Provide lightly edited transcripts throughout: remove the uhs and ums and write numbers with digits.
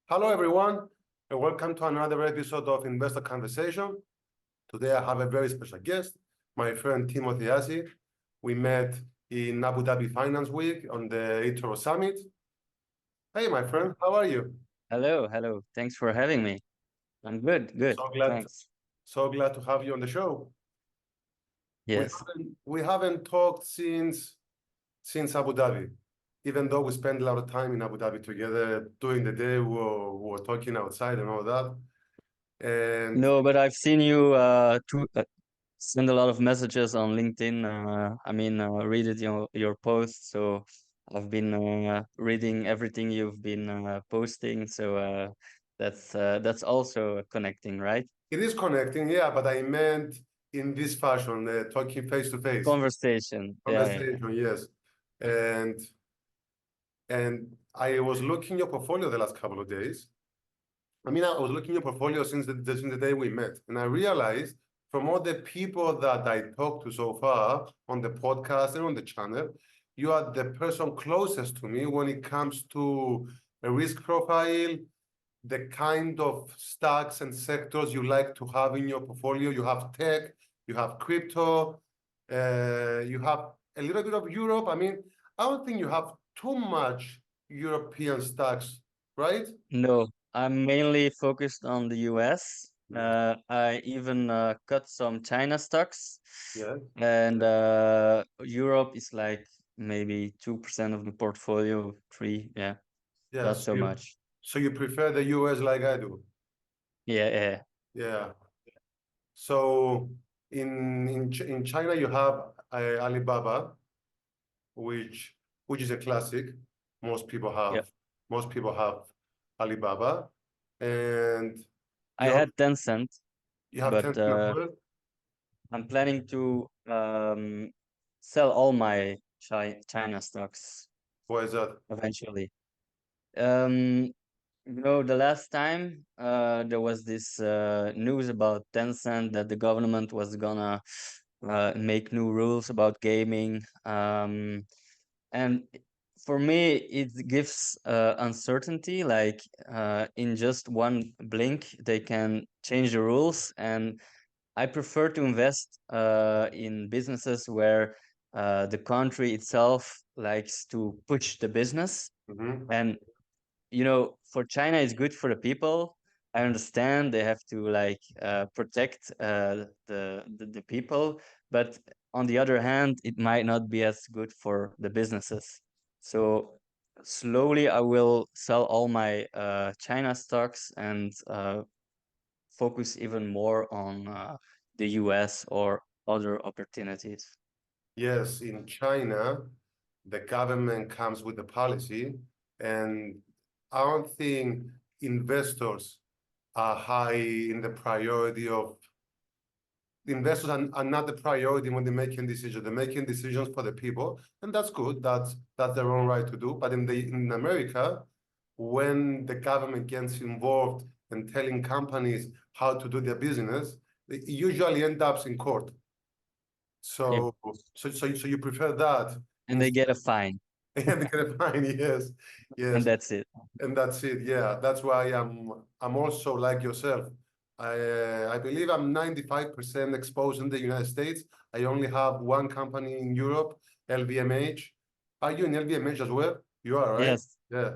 Hello, everyone, and welcome to another episode of Investor Conversation. Today, I have a very special guest, my friend Timothy Assi. We met in Abu Dhabi Finance Week on the eToro Summit. Hey, my friend, how are you? Hello. Thanks for having me. I'm good. So glad, Thanks. so glad to have you on the show. We Yes. haven't, we haven't talked since Abu Dhabi, even though we spent a lot of time in Abu Dhabi together during the day. We were talking outside and all that. And No, but I've seen you send a lot of messages on LinkedIn. Read it, your posts. So I've been reading everything you've been posting. So that's also connecting, right? it is connecting, yeah, but I meant in this fashion, talking face to face, Conversation. Yeah. conversation, yes. And I was looking your portfolio the last couple of days. I was looking your portfolio since the day we met, and I realized from all the people that I talked to so far on the podcast and on the channel, you are the person closest to me when it comes to a risk profile, the kind of stocks and sectors you like to have in your portfolio. You have tech, you have crypto, you have a little bit of Europe. I don't think you have too much European stocks, right? No, I'm mainly focused on the US. Mm. I even cut some China stocks, Yeah. and Europe is like maybe 2% of the portfolio, three, yeah, Yeah. not so much. So you prefer the US like I do. Yeah. Yeah. So in China you have Alibaba, which which is a classic. Most people Yeah. have most people have Alibaba, and I you know, had Tencent, you have but 10 as well. I'm planning to sell all my China stocks Why is that? eventually. Um, the last time there was this news about Tencent that the government was gonna make new rules about gaming. And for me, it gives uncertainty. Like in just one blink, they can change the rules. And I prefer to invest in businesses where the country itself likes to push the business. Hmm. And for China, it's good for the people. I understand they have to like protect the people, but on the other hand, it might not be as good for the businesses. So slowly, I will sell all my China stocks and focus even more on the US or other opportunities. Yes, in China, the government comes with a policy, and I don't think investors are high in the priority of the investors are not the priority when they're making decisions. They're making decisions for the people, and that's good. That's their own right to do. But in America, when the government gets involved in telling companies how to do their business, it usually ends up in court. Yeah. So you prefer that And they instead get a fine, and they get a fine, yes, and yes. that's it. And that's it. Yeah, that's why I'm also like yourself. I believe I'm 95% exposed in the United States. I only have one company in Europe, LVMH. Are you in LVMH as well? You are, right? Yes, Yeah.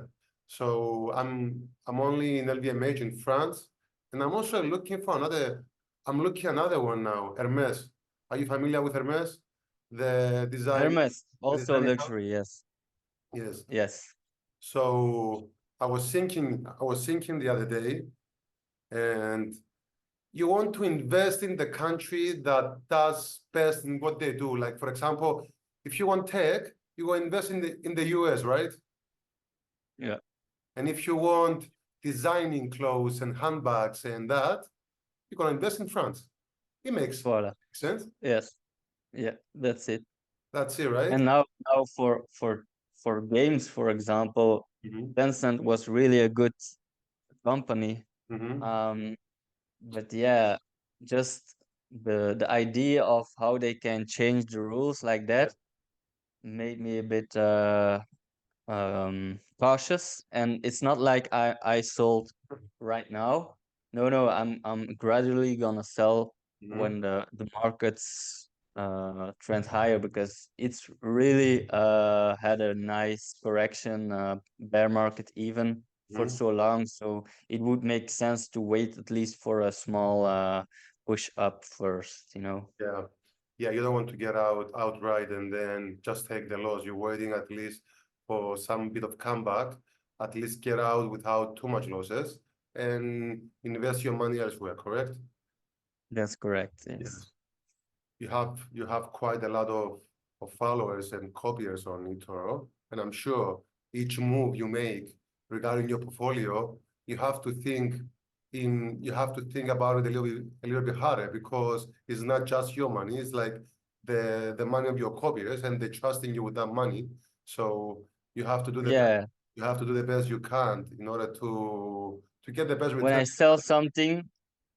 So I'm only in LVMH in France, and I'm also looking for another. I'm looking another one now, Hermes. Are you familiar with Hermes? The design, Hermes, the also designing house. luxury. Yes, Yes. yes. So I was thinking the other day, and you want to invest in the country that does best in what they do. Like, for example, if you want tech, you go invest in the US, right? Yeah, And if you want designing clothes and handbags and that, you're gonna invest in France. It makes voila. sense. Yes, yeah, that's it. That's it, right? And now for games, for example, Mm-hmm. Tencent was really a good company. Mm-hmm. Um, but yeah, just the idea of how they can change the rules like Yeah. that made me a bit cautious, and it's not like I sold right now. No, I'm gradually gonna sell Mhm. when the markets trend higher, because it's really had a nice correction, bear market even for Mhm. so long. So it would make sense to wait at least for a small push up first, you know. Yeah. Yeah, you don't want to get out outright and then just take the loss. You're waiting at least for some bit of comeback, at least get out without too much losses and invest your money elsewhere, correct? That's correct. Yes. Yes. You have quite a lot of followers and copiers on eToro, and I'm sure each move you make regarding your portfolio, you have to think about it a little bit harder, because it's not just your money, it's like the money of your copiers, and they trust in you with that money. So you have to do the best Yeah. you have to do the best you can in order to get the best When return. I sell something,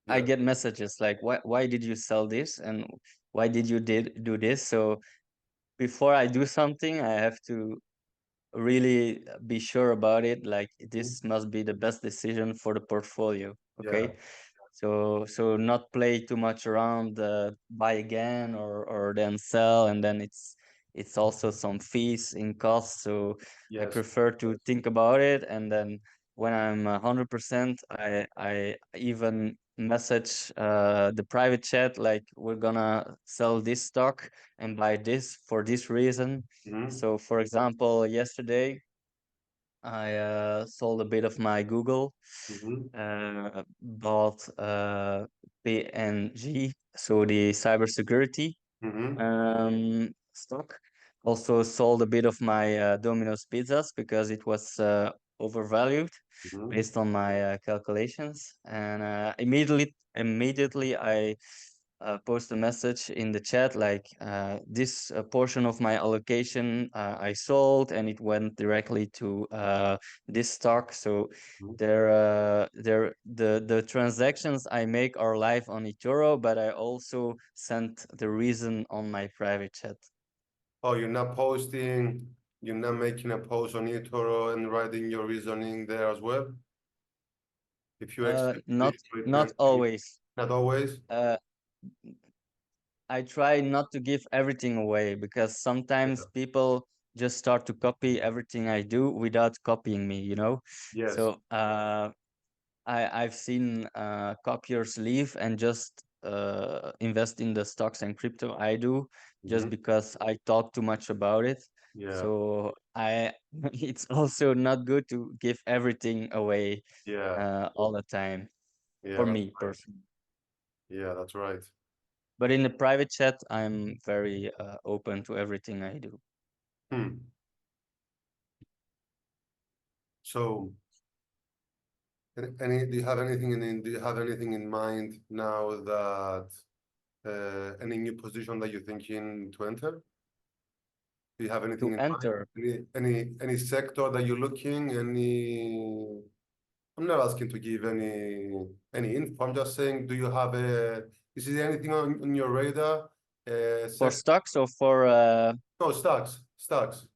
I Yeah. get messages like, why did you sell this, and why did you did do this? So before I do something, I have to really be sure about it. Like, Mhm. this must be the best decision for the portfolio. Yeah. Okay. So not play too much around, buy again or then sell, and then it's also some fees in cost. So I Yes. prefer to think about it, and then when I'm 100%, I even message the private chat like, we're gonna sell this stock and buy this for this reason. Mhm. So for example, yesterday I sold a bit of my Google, Mhm. bought PNG, so the cybersecurity Mhm. stock. Also sold a bit of my Domino's pizzas because it was overvalued Mhm. based on my calculations. And immediately I post a message in the chat like, this portion of my allocation I sold, and it went directly to this stock. So Mhm. the transactions I make are live on eToro, but I also sent the reason on my private chat. Oh, you're not making a post on eToro and writing your reasoning there as well? If you execute Not this return, not always. not always? Uh, I try not to give everything away, because Yeah. sometimes people just start to copy everything I do without copying me, you know? Yes. So I've seen copiers leave and just invest in the stocks and crypto I do, just Mhm. because I talk too much about it. Yeah. So I it's also not good to give everything away Yeah. all the time, Yeah, for that's me right. personally. Yeah, that's right. But in the private chat, I'm very open to everything I do. Hmm. So, do you have anything in mind now that any new position that you're thinking to enter? Do you have anything To in mind? enter Any sector that you're looking? I'm not asking to give any info. I'm just saying, do you have a is there anything on your radar? for Sec stocks or for no, stocks, stocks?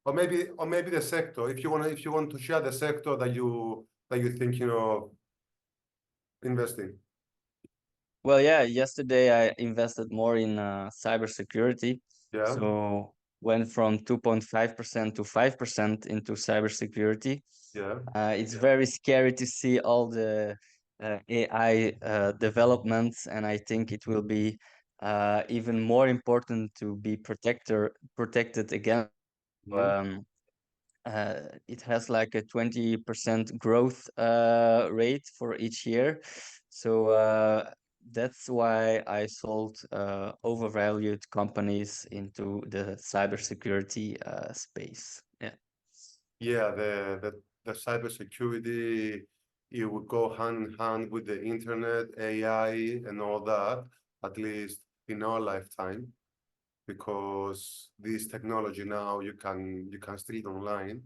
or maybe the sector. If you want to share the sector that you're thinking of investing. Well, yeah, yesterday I invested more in cybersecurity. Yeah. So went from 2.5% to 5% into cybersecurity. Yeah. It's very scary to see all the AI developments, and I think it will be even more important to be protected against. Mhm. Um, it has like a 20% growth rate for each year. So that's why I sold overvalued companies into the cybersecurity space. Yeah. Yeah, the cybersecurity, it would go hand in hand with the internet, AI, and all that, at least in our lifetime, because this technology now you can steal it online.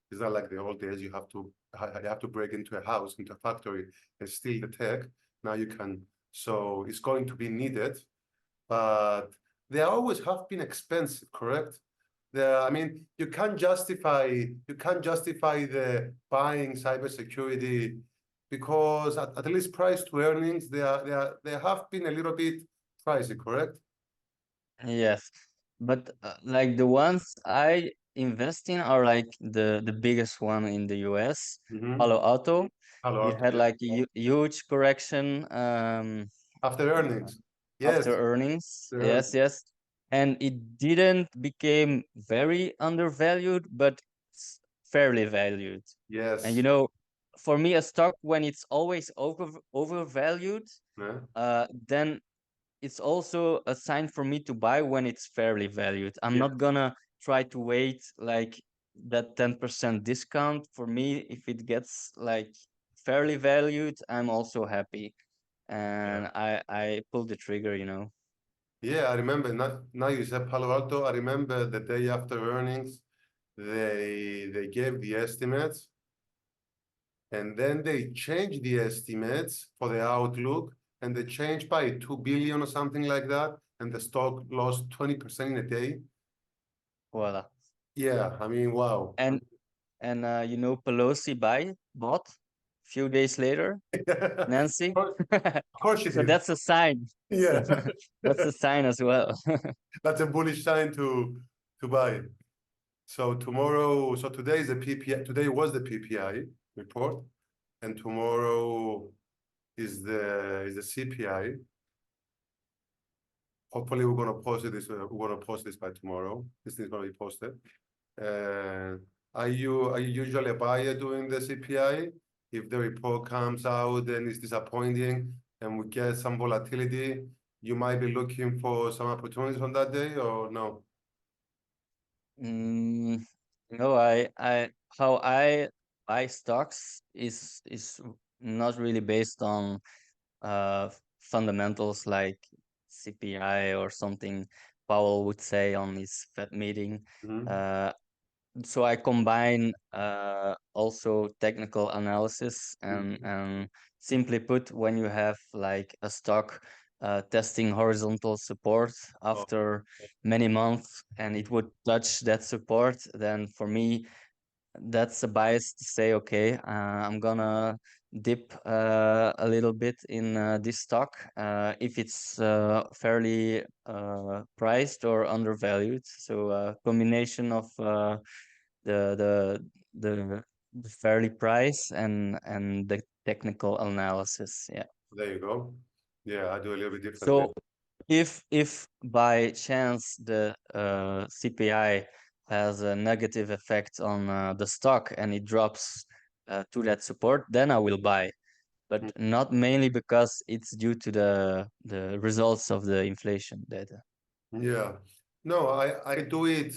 It's not like the old days. You have to break into a house, into a factory, and steal the tech. Now you can. So it's going to be needed, but they always have been expensive, correct? I mean, you can't justify the buying cybersecurity because at least price to earnings they have been a little bit pricey, correct? Yes, but like the ones I invest in are like the biggest one in the US, Mm-hmm. Palo Alto. Palo It Alto, had yeah. like a huge correction After earnings, yes. after earnings. After Yes, earnings. yes. And it didn't became very undervalued, but fairly valued. And Yes. for me, a stock when it's always overvalued, Yeah. then it's also a sign for me to buy when it's fairly valued. I'm Yeah. not gonna try to wait like that 10% discount. For me, if it gets like fairly valued, I'm also happy. Yeah. And I pull the trigger. Yeah, I remember. Now you said Palo Alto. I remember the day after earnings, they gave the estimates, and then they changed the estimates for the outlook, and they changed by 2 billion or something like that, and the stock lost 20% in a day. Voila. Yeah, I mean, wow. And Pelosi bought few days later, Nancy. Of course she So did. that's a sign. So Yeah, that's a sign as well. that's a bullish sign to buy. So tomorrow, so today is the PPI. Today was the PPI report, and tomorrow is the CPI. Hopefully, we're gonna post this. We're gonna post this by tomorrow. This thing's gonna be posted. Uh, are you usually a buyer doing the CPI? If the report comes out and it's disappointing and we get some volatility, you might be looking for some opportunities on that day, or no? Mm, no, I how I buy stocks is not really based on fundamentals like CPI or something Powell would say on his Fed meeting. Mhm. Uh, so I combine also technical analysis Mhm. and simply put, when you have like a stock testing horizontal support Oh, after many months and it mhm. would touch that support, then for me that's a bias to say, okay, I'm gonna dip a little bit in this stock if it's fairly priced or undervalued. So a combination of the the the fairly price and the technical analysis. Yeah. There you go. Yeah, I do a little bit differently. So if by chance the CPI has a negative effect on the stock and it drops to that support, then I will buy, but not mainly because it's due to the results of the inflation data. Yeah. No, I do it.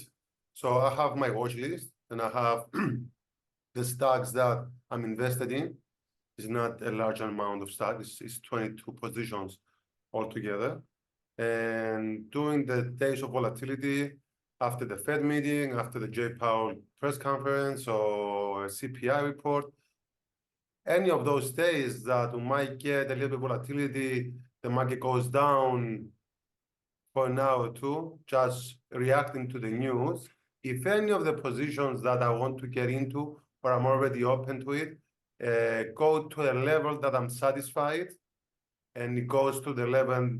So I have my watch list and I have the stocks that I'm invested in. It's not a large amount of stocks. It's 22 positions altogether. And during the days of volatility, after the Fed meeting, after the J. Powell press conference or a CPI report, any of those days that we might get a little bit volatility, the market goes down for an hour or two, just reacting to the news. If any of the positions that I want to get into, or I'm already open to it, go to a level that I'm satisfied, and it goes to the level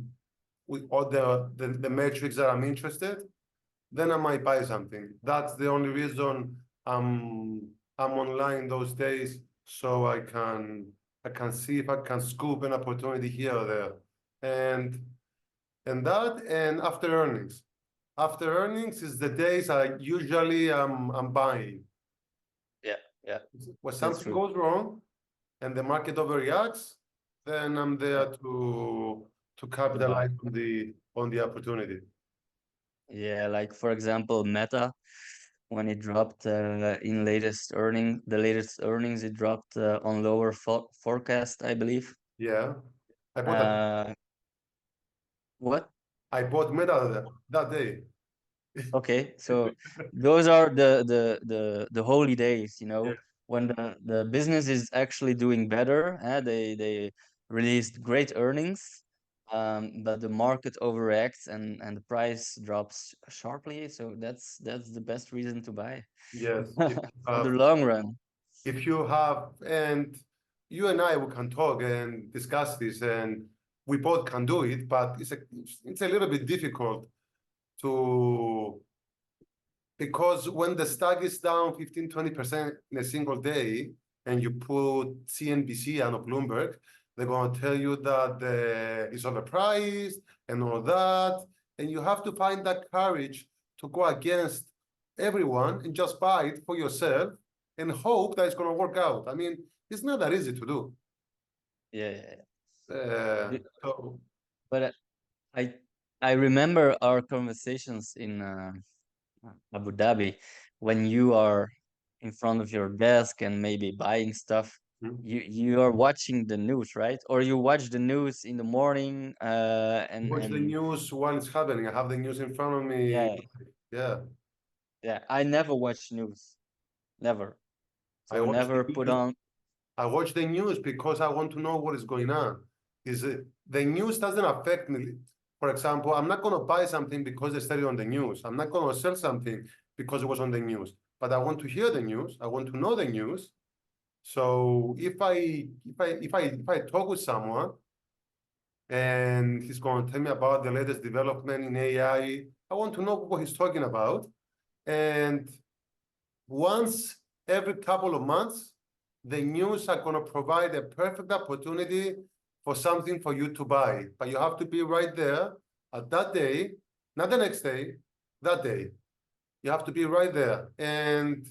with all the metrics that I'm interested, then I might buy something. That's the only reason I'm online those days, so I can see if I can scoop an opportunity here or there. And that and after earnings. After earnings is the days I usually I'm buying. Yeah, yeah, When that's something true. goes wrong and the market overreacts, then I'm Yeah, there to to buy. capitalize on the opportunity. Yeah, like for example, Meta, when it dropped the latest earnings, it dropped on lower forecast, I believe. Yeah. I bought that. Uh, what? I bought Meta that day. Okay, so those are the holy days, Yeah. when the business is actually doing better. They released great earnings. but the market overreacts and the price drops sharply. So that's the best reason to buy Yes, for the long run. if you have, and you and I, we can talk and discuss this, and we both can do it, but it's a little bit difficult to, because when the stock is down 15-20% in a single day, and you put CNBC and Bloomberg, they're going to tell you that it's overpriced and all that. And you have to find that courage to go against everyone and just buy it for yourself and hope that it's going to work out. I mean, it's not that easy to do. Yeah, yeah, So, but I I remember our conversations in Abu Dhabi when you are in front of your desk and maybe buying stuff. You are watching the news, right? Or you watch the news in the morning, watch the and news while it's happening. I have the news in front of me. yeah, Yeah. yeah. I never watch news, never. I So watch the never put news. on. I watch the news because I want to know what is going on. Is the news doesn't affect me. For example, I'm not going to buy something because they said it on the news. I'm not going to sell something because it was on the news. But I want to hear the news. I want to know the news. So if I talk with someone and he's going to tell me about the latest development in I want to know what he's talking about. And once every couple of months, the news are going to provide a perfect opportunity for something for you to buy. But you have to be right there at that day, not the next day, that day. You have to be right there. And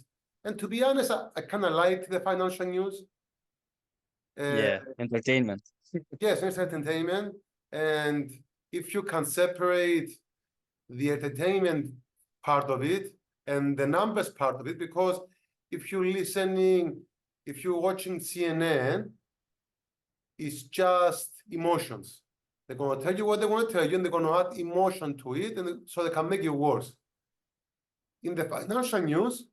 to be honest, I kind of like the financial news. Uh, Yeah, entertainment. yes, it's entertainment. And if you can separate the entertainment part of it and the numbers part of it, because if you're listening, if you're watching CNN, it's just emotions. They're going to tell you what they want to tell you, and they're going to add emotion to it, and so they can make it worse. In the financial news,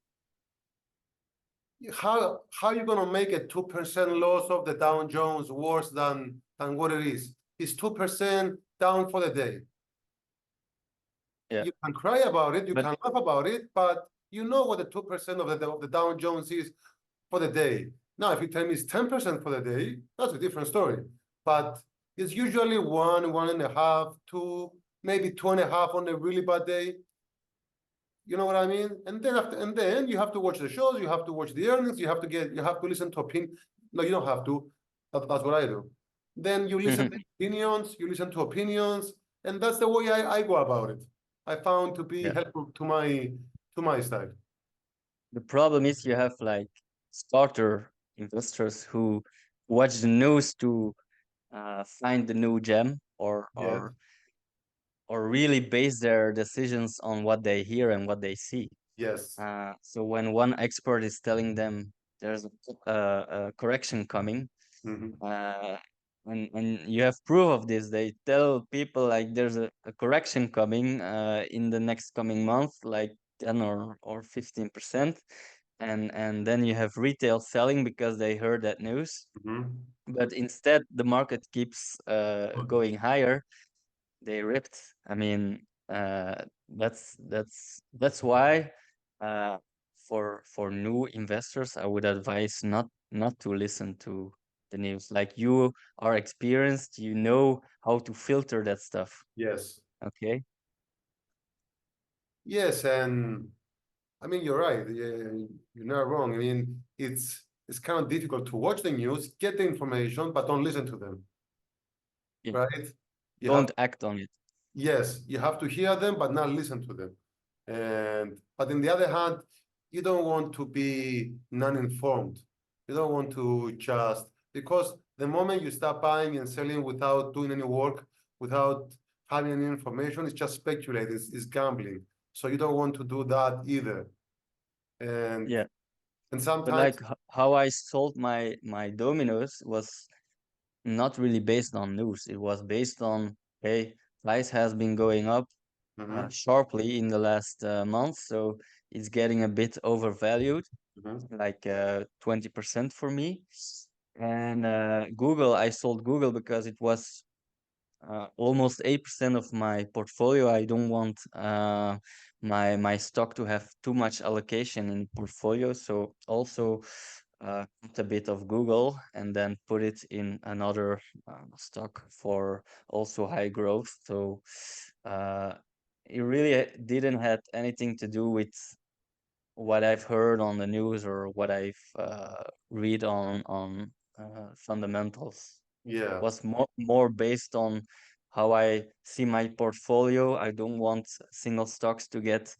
how are you going to make a 2% loss of the Dow Jones worse than what it is? It's 2% down for the day. Yeah, You can cry about it, you but can laugh about it, but you know what the 2% of the Dow Jones is for the day. Now, if you tell me it's 10% for the day, that's a different story. But it's usually 1.5, 2, maybe 2.5 on a really bad day. You know what I mean? And then you have to watch the shows, you have to watch the earnings, you have to listen to opinion. No, you don't have to. That's what I do. Then you listen to opinions, you listen to opinions, and that's the way I go about it. I found to be yeah. helpful to my style. The problem is you have like starter investors who watch the news to find the new gem, Yes, or really base their decisions on what they hear and what they see. yes. So when one expert is telling them there's a correction coming, Mhm. uh, and you have proof of this, they tell people like there's a correction coming in the next coming month, like 10 or 15%, and then you have retail selling because they heard that news. Mhm. But instead, the market keeps going higher. They ripped. I mean, that's why uh, for new investors, I would advise not to listen to the news. Like you are experienced, you know how to filter that stuff. Yes. Okay. Yes, and I mean you're right. Yeah, you're not wrong. I mean it's kind of difficult to watch the news, get the information, but don't listen to them, Yeah. right? You have Don't act on it. Yes, you have to hear them, but not listen to them. And but on the other hand, you don't want to be non-informed. You don't want to just because the moment you start buying and selling without doing any work, without having any information, it's just speculating, it's gambling. So you don't want to do that either. And Yeah. and But sometimes, like how I sold my dominoes was not really based on news. It was based on, hey, price has been going up mhm, sharply in the last month, so it's getting a bit overvalued, mhm, like 20% for me. And Google, I sold Google because it was almost 8% of my portfolio. I don't want my stock to have too much allocation in portfolio. So also cut a bit of Google and then put it in another stock for also high growth. So it really didn't have anything to do with what I've heard on the news or what I've read on fundamentals. Yeah. Was more based on how I see my portfolio. I don't want single stocks to get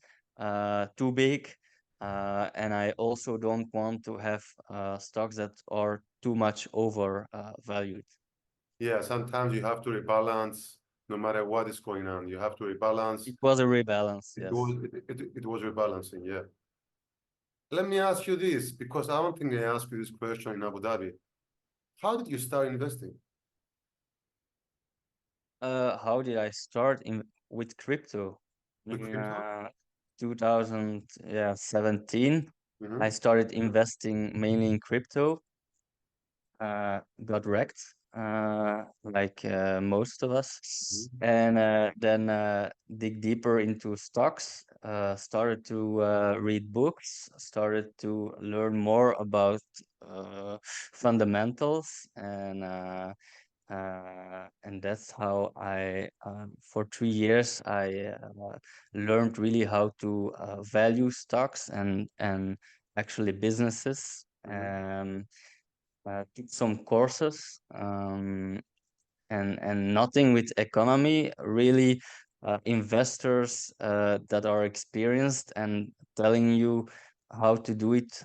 too big, and I also don't want to have stocks that are too much over valued. Yeah, sometimes you have to rebalance no matter what is going on. You have to rebalance. It was a rebalance, It yes. was it was rebalancing, yeah. Let me ask you this, because I don't think I asked you this question in Abu Dhabi. How did you start investing How did I start in with crypto? with In crypto? 2017, I Mm-hmm. started investing mainly in crypto. Got wrecked, like most of us, and then dig deeper into stocks. Started to read books. Started to learn more about fundamentals, and that's how I, for 3 years, I learned really how to value stocks and actually businesses. Mm-hmm. Took some courses, and nothing with economy, really investors that are experienced and telling you how to do it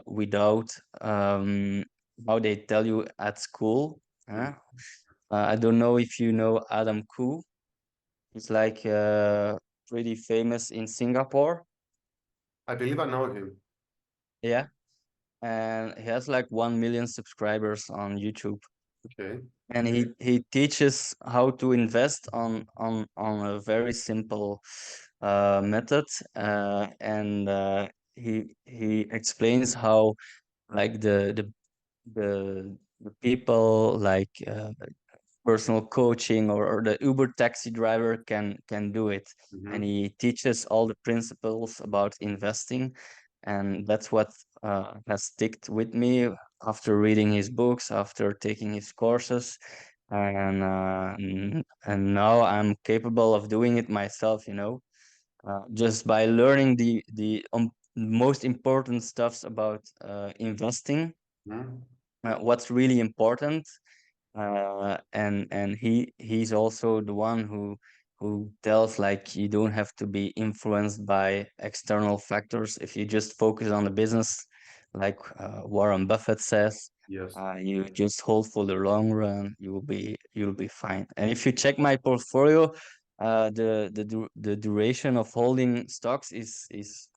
without how they tell you at school. Mm-hmm. I don't know if you know Adam Khoo. He's like pretty famous in Singapore. I believe I know him. Yeah, and he has like 1 million subscribers on YouTube. Okay. And he teaches how to invest on a very simple method, and he explains how like the people like personal coaching or the Uber taxi driver can do it. And Mm-hmm. he teaches all the principles about investing, and that's what has sticked with me after reading his books, after taking his courses, and now I'm capable of doing it myself. Just by learning the most important stuffs about investing, Mm-hmm. what's really important, and he's also the one who tells like you don't have to be influenced by external factors if you just focus on the business, like Warren Buffett says. Yes. You just hold for the long run, you'll be fine. And if you check my portfolio, the duration of holding stocks is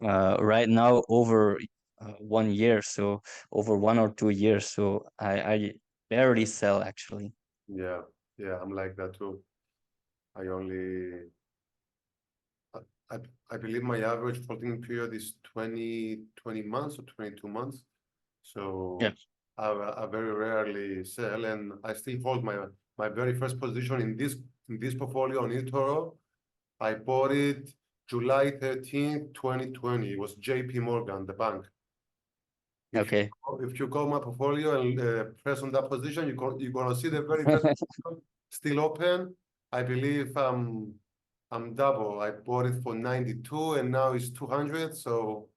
right now over 1 year, so over 1 or 2 years. So I barely sell actually. Yeah. Yeah, I'm like that too. I only I, I I believe my average holding period is 20 months or 22 months. Yeah. So I very rarely sell, and I still hold my very first position in this portfolio on eToro. I bought it July 13th, 2020. It was JP Morgan, the bank. Okay. If you go my portfolio and press on that position, you're gonna see the very first position still open. I believe I'm double. I bought it for 92 and now it's 200. So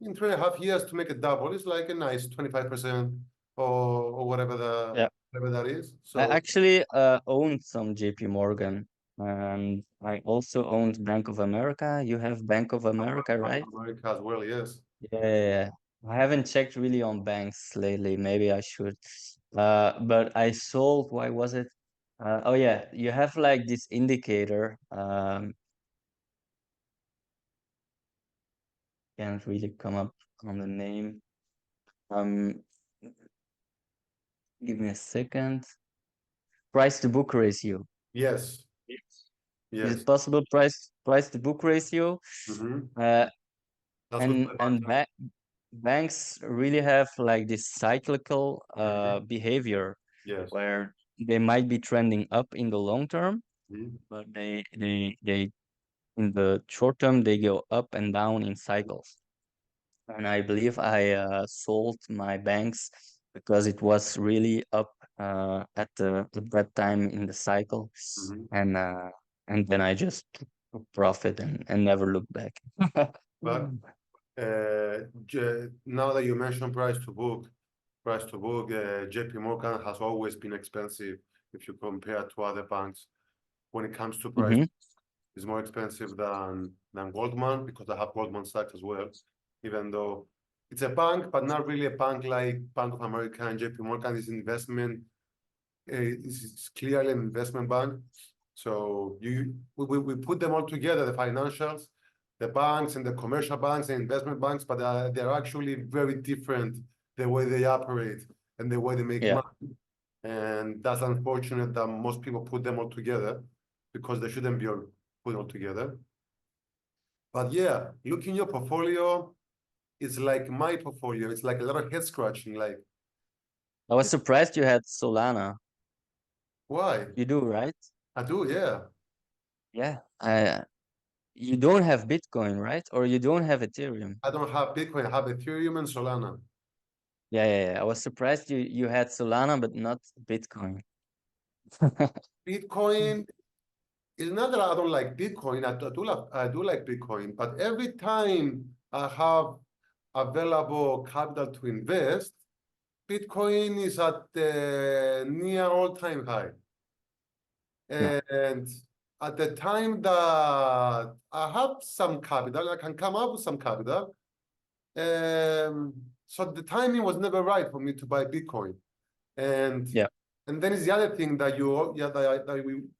in 3.5 years to make a double is like a nice 25% or Yeah. whatever that is. I So actually owned some JP Morgan, and I also owned Bank of America. You have Bank of America, Bank right? of America as well, yes. Yeah. I haven't checked really on banks lately. Maybe I should. But I sold, why was it? Oh yeah, you have like this indicator. Can't really come up on the name. Um, Give me a second. Price to book ratio. Yes, Is yes. it possible price to book ratio? Hmm. Uh, That's what and the bank and does. ba banks really have like this cyclical Mhm. behavior Yes. where they might be trending up in the long term, Mhm. but they in the short term they go up and down in cycles. And I believe I sold my banks because it was really up at that time in the cycle, Mhm. and uh, and then I just took profit and never looked back. But now that you mentioned price to book, JP Morgan has always been expensive if you compare to other banks. When it comes to price, Hmm. it's more expensive than Goldman because I have Goldman Sachs as well, even though it's a bank, but not really a bank like Bank of America and JP Morgan is investment. It's clearly an investment bank. So we put them all together, the financials, the banks and the commercial banks and investment banks, but they're actually very different the way they operate and the way they make Yeah, money. And that's unfortunate that most people put them all together because they shouldn't be all put all together. But yeah, looking your portfolio is like my portfolio. It's like a lot of head scratching. Like, I was surprised you had Solana. why? You do, right? I do, yeah. Yeah. You don't have Bitcoin, right? Or you don't have Ethereum? I don't have Bitcoin. I have Ethereum and Solana. Yeah, yeah, yeah. I was surprised you had Solana but not Bitcoin. Bitcoin is not that I don't like Bitcoin. I do like Bitcoin, but every time I have available capital to invest, Bitcoin is at the near all-time high. Yeah. And at the time that I have some capital, I can come up with some capital. So the timing was never right for me to buy Bitcoin. And Yeah. and then is the other thing that you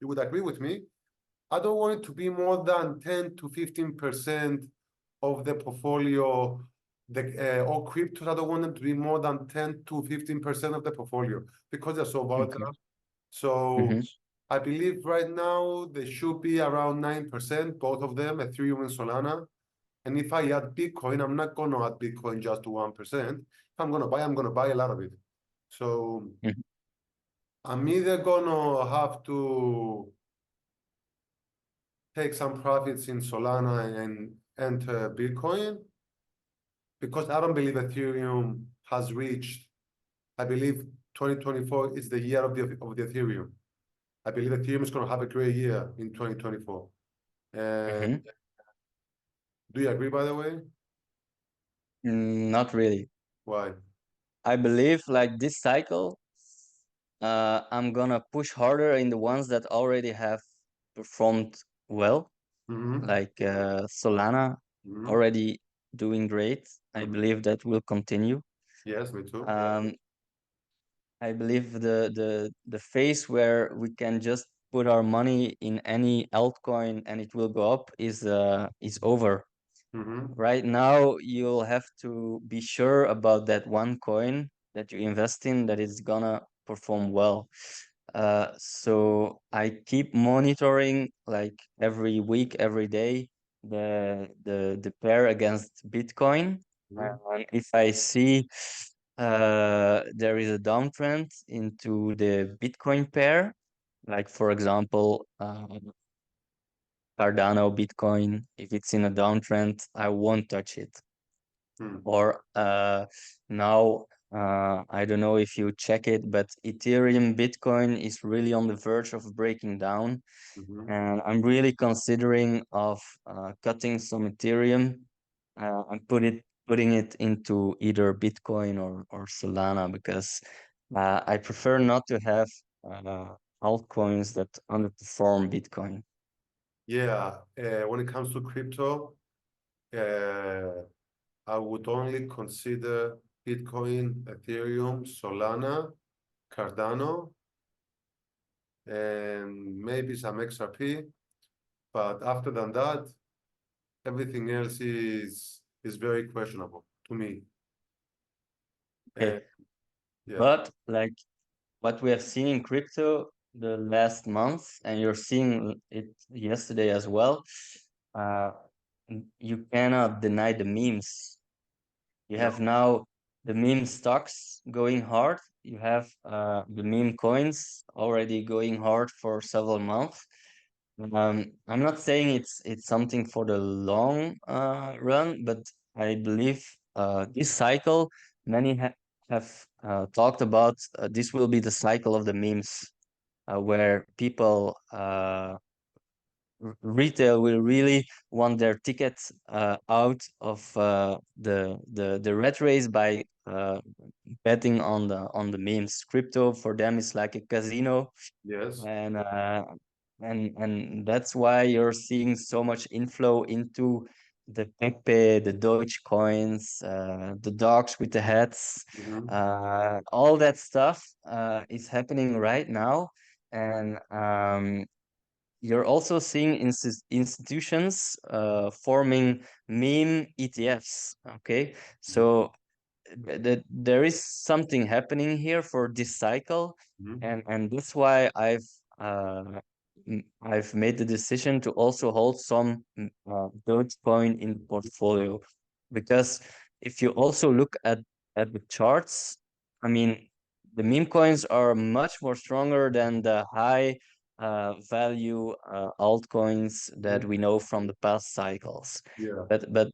would agree with me. I don't want it to be more than 10 to 15% of the portfolio, or cryptos. I don't want them to be more than 10 to 15% of the portfolio because they're so Okay. volatile. So Mm-hmm. I believe right now they should be around 9%, both of them, Ethereum and Solana. And if I add Bitcoin, I'm not going to add Bitcoin just to 1%. If I'm going to buy a lot of it. So Mm-hmm. I'm either going to have to take some profits in Solana and enter Bitcoin because I don't believe Ethereum has reached. I believe 2024 is the year of the Ethereum. I believe Ethereum is going to have a great year in 2024. And Mm-hmm. do you agree, by the way? Not really. Why? I believe like this cycle, I'm gonna push harder in the ones that already have performed well, Mm-hmm. like Solana Mm-hmm. already doing great. I Mm-hmm. believe that will continue. Yes, me too. Um, I believe the phase where we can just put our money in any altcoin and it will go up is over. Mm-hmm. Right now, you'll have to be sure about that one coin that you invest in that it's gonna perform well. So I keep monitoring like every week, every day, the pair against Bitcoin. Mm-hmm. And if I see there is a downtrend into the Bitcoin pair, like for example, Cardano Bitcoin, if it's in a downtrend, I won't touch it. Or now, I don't know if you check it, but Ethereum Bitcoin is really on the verge of breaking down, Mm-hmm. and I'm really considering of cutting some Ethereum and putting it into either Bitcoin or Solana because I prefer not to have altcoins that underperform Bitcoin. Yeah, when it comes to crypto, uh, I would only consider Bitcoin, Ethereum, Solana, Cardano, and maybe some XRP. But after than that, everything else is very questionable to me. Okay, Uh, yeah, but like what we have seen in crypto the last month, and you're seeing it yesterday as well, uh, you cannot deny the memes. You no. have now the meme stocks going hard. You have the meme coins already going hard for several months. I'm not saying it's something for the long run, but I believe this cycle, many have talked about this will be the cycle of the memes, where people retail will really want their tickets out of the rat race by betting on the memes. Crypto for them is like a casino, Yes. and and that's why you're seeing so much inflow into the Pepe, the Doge coins, the dogs with the hats, Mhm. all that stuff is happening right now, and you're also seeing institutions forming meme ETFs. Okay, so that there is something happening here for this cycle, Mhm. and that's why I've made the decision to also hold some Dogecoin in the portfolio, because if you also look at the charts, I mean, the meme coins are much more stronger than the high value altcoins that Mhm. we know from the past cycles. Yeah. But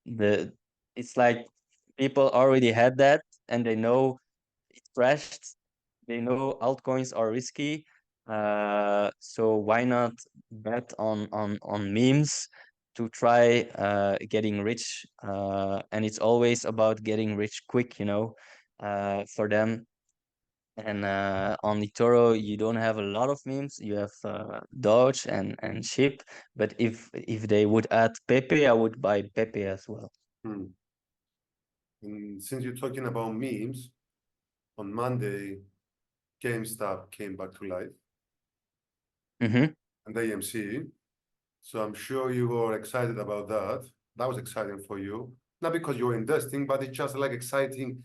the it's like people already had that, and they know it crashed. They know altcoins are risky. So why not bet on memes to try getting rich? And it's always about getting rich quick, for them. And on eToro, you don't have a lot of memes. You have Doge and Ship. But if they would add Pepe, I would buy Pepe as well. Hmm. And since you're talking about memes, on Monday, GameStop came back to life Mm-hmm. and AMC. So I'm sure you were excited about that. That was exciting for you. Not because you're investing, but it's just like exciting.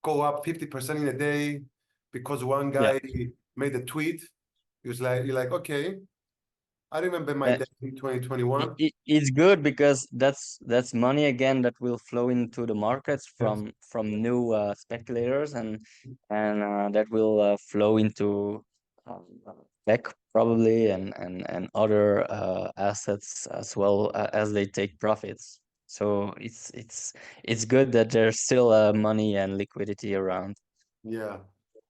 Go up 50% in a day because one Yeah. guy made a tweet. It was like, you're like, okay, I remember my day in 2021. It's good because that's money again that will flow into the markets Yes. from new speculators, and that will flow into tech probably, and other assets as well, as they take profits. So it's good that there's still money and liquidity around. Yeah.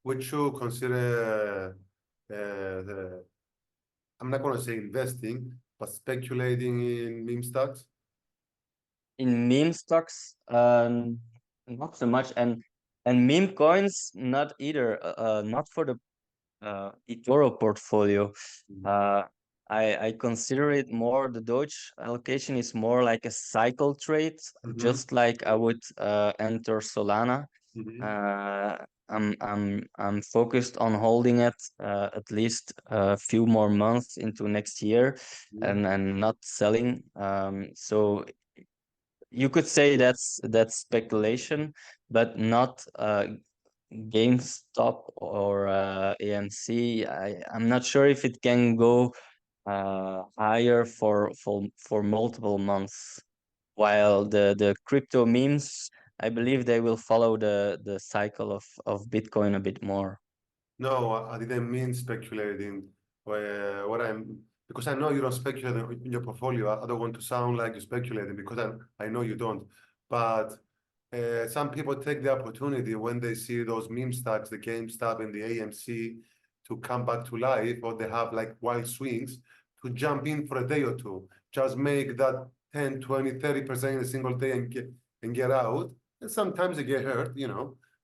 Would you consider, I'm not going to say investing, but speculating in meme stocks? In meme stocks, not so much, and meme coins not either. Not for the eToro portfolio. Mhm. Uh, I consider it more, the Doge allocation is more like a cycle trade, Mhm. just like I would enter Solana. Mhm. Uh, I'm focused on holding it at least a few more months into next year, Mhm. and not selling. So you could say that's speculation, but not GameStop or AMC. I'm not sure if it can go higher for multiple months. While the crypto memes, I believe they will follow the cycle of Bitcoin a bit more. No, I didn't mean speculating. What I'm because I know you don't speculate in your portfolio. I don't want to sound like you're speculating because I know you don't. But some people take the opportunity when they see those meme stocks, the GameStop and the AMC, to come back to life, or they have like wild swings, to jump in for a day or two. Just make that 10, 20, 30% in a single day and get out. And sometimes they get hurt,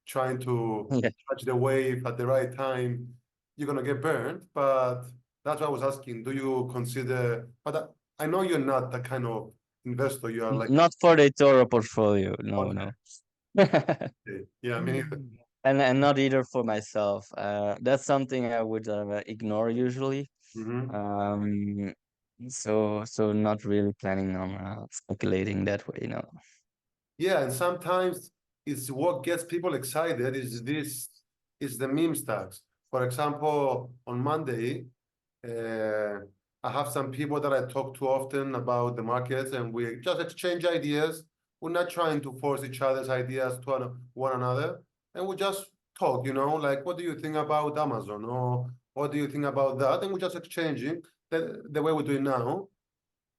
trying to Yeah. catch the wave at the right time, you're gonna get burned. But that's why I was asking, do you consider, but I know you're not that kind of investor. You are like, Not for the Toro portfolio. No, okay, no. yeah, I mean, either. And not either for myself. That's something I would ignore usually. Mhm. Um, so not really planning on speculating that way, no. Yeah, and sometimes it's what gets people excited is the meme stocks. For example, on Monday, uh, I have some people that I talk to often about the markets, and we just exchange ideas. We're not trying to force each other's ideas to one another, and we just talk, you know, like, what do you think about Amazon, or what do you think about that? And we're just exchanging the way we do it now.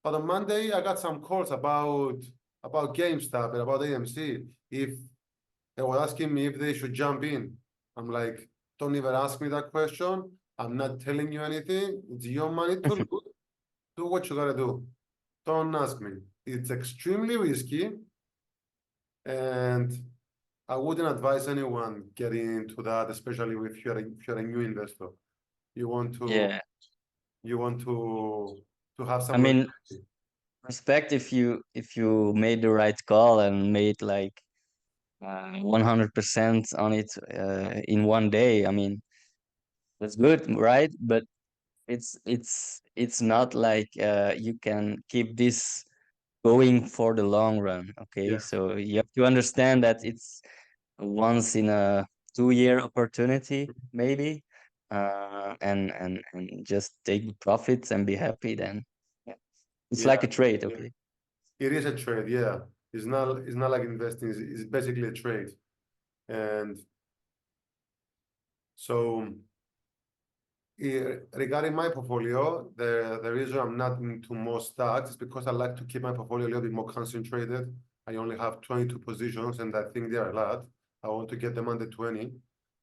But on Monday, I got some calls about GameStop and about AMC. If they were asking me if they should jump in, I'm like, don't even ask me that question. I'm not telling you anything. It's your money to lose. Do what you gotta do. Don't ask me. It's extremely risky, and I wouldn't advise anyone getting into that, especially if you're a new investor. You want to Yeah. you want to have I some mean, liquidity. respect if you made the right call and made like 100% on it in one day. I mean, that's good, right? But it's not like you can keep this going for the long run. Okay, Yes. so you have to understand that it's once in a 2-year opportunity, maybe, and just take the profits and be happy. Then, yeah, it's Yeah. like a trade. Okay. It is a trade, yeah. It's not like investing, it's basically a trade. And so regarding my portfolio, the reason I'm not into more stocks is because I like to keep my portfolio a little bit more concentrated. I only have 22 positions, and I think they're a lot. I want to get them under 20.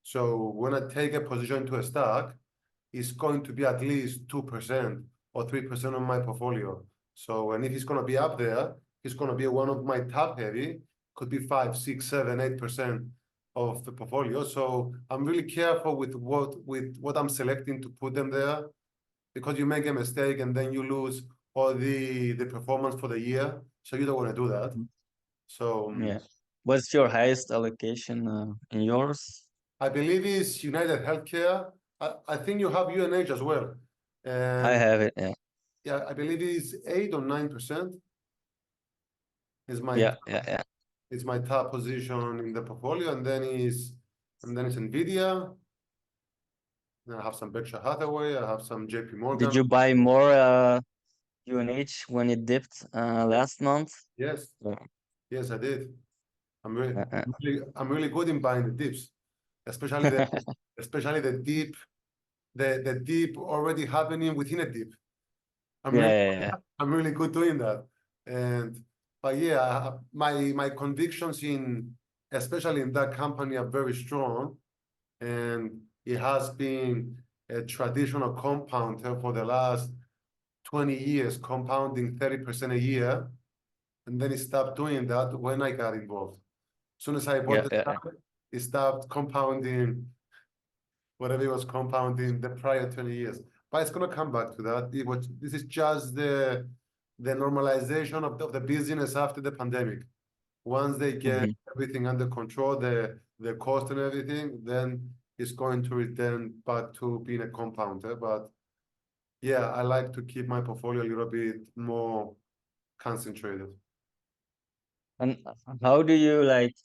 So when I take a position into a stock, it's going to be at least 2% or 3% of my portfolio. So, and if it's going to be up there, it's going to be one of my top heavy, could be 5, 6, 7, 8% of the portfolio. So I'm really careful with what I'm selecting to put them there, because you make a mistake and then you lose all the performance for the year. So you don't want to do that. Mhm. So Yeah. What's your highest allocation in yours? I believe it's United Healthcare. I think you have UNH as well. I And have it. Yeah. yeah, I believe it's 8 or 9% is my Yeah. Yeah. Yeah. is my top position in the portfolio, and then it's Nvidia. Then I have some Berkshire Hathaway. I have some JP Did Morgan. you buy more UNH when it dipped last month? Yes, Yeah. yes, I did. Uh, uh, I'm really good in buying the dips, especially the dip, the dip already happening within a dip. I'm yeah. really Yeah. Yeah. I'm really good doing that. And but yeah, my convictions especially in that company are very strong, and it has been a traditional compounder for the last 20 years, compounding 30% a year. And then it stopped doing that when I got involved. As soon as I bought Yeah. the Yeah. Yeah. stock, it stopped compounding whatever it was compounding the prior 20 years. But it's going to come back to that. This is just the normalization of the business after the pandemic. Once they get Mhm. everything under control, the cost and everything, then it's going to return back to being a compounder. But yeah, I like to keep my portfolio a little bit more concentrated. And how do you like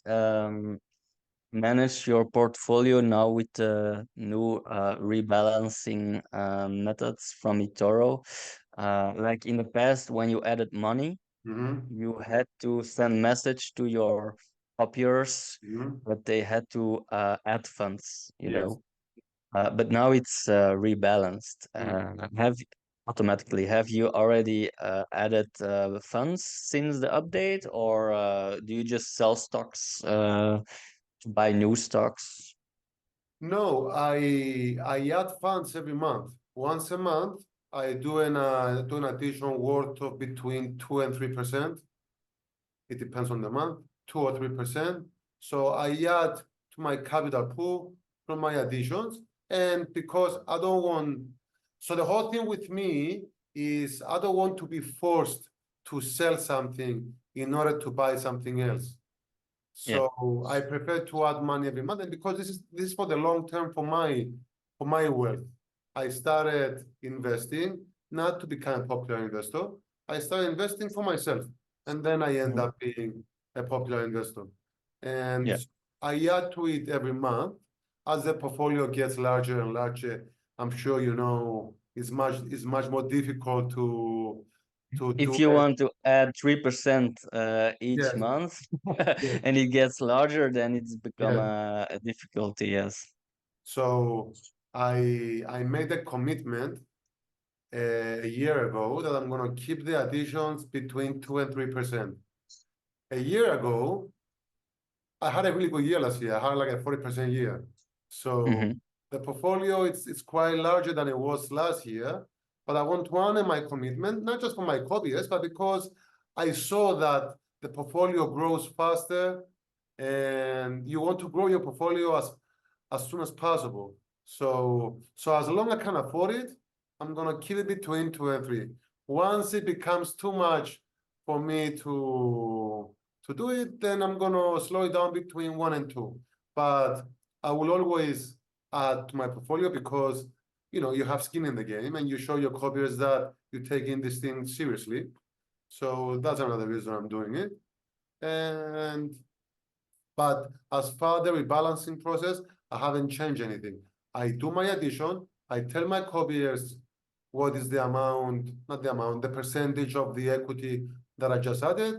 manage your portfolio now with the new rebalancing methods from eToro? Like in the past, when you added money, Mm-hmm. you had to send message to your copiers, Mm-hmm. but they had to add funds, Yes. but now it's rebalanced. Have you already added funds since the update, or do you just sell stocks to buy new stocks? No, I add funds every month. Once a month, I do an addition worth of between 2 and 3%. It depends on the month, 2 or 3%. So I add to my capital pool from my additions, and because I don't want, so the whole thing with me is I don't want to be forced to sell something in order to buy something else. Yeah, So I prefer to add money every month, and because this is for the long term for my wealth. I started investing not to become a popular investor. I started investing for myself, and then I end mhm, up being a popular investor. And yeah, I add to it every month as the portfolio gets larger and larger. I'm sure you know it's much more difficult to If do you it. want to add 3% each Yes, month yes, and it gets larger, then it's become yes. a difficulty, yes. So I made a commitment a year ago that I'm gonna keep the additions between 2 and 3%. A year ago, I had a really good year last year. I had like a 40% year. So Hmm. the portfolio, it's quite larger than it was last year. But I want to honor my commitment, not just for my hobbyists, but because I saw that the portfolio grows faster and you want to grow your portfolio as soon as possible. So as long as I can afford it, I'm gonna keep it between 2 and 3. Once it becomes too much for me to do it, then I'm gonna slow it down between 1 and 2. But I will always add to my portfolio because you have skin in the game and you show your copiers that you take in this thing seriously. So that's another reason I'm doing it. And but as far the rebalancing process, I haven't changed anything. I do my addition. I tell my copiers what is the amount, not the amount, the percentage of the equity that I just added.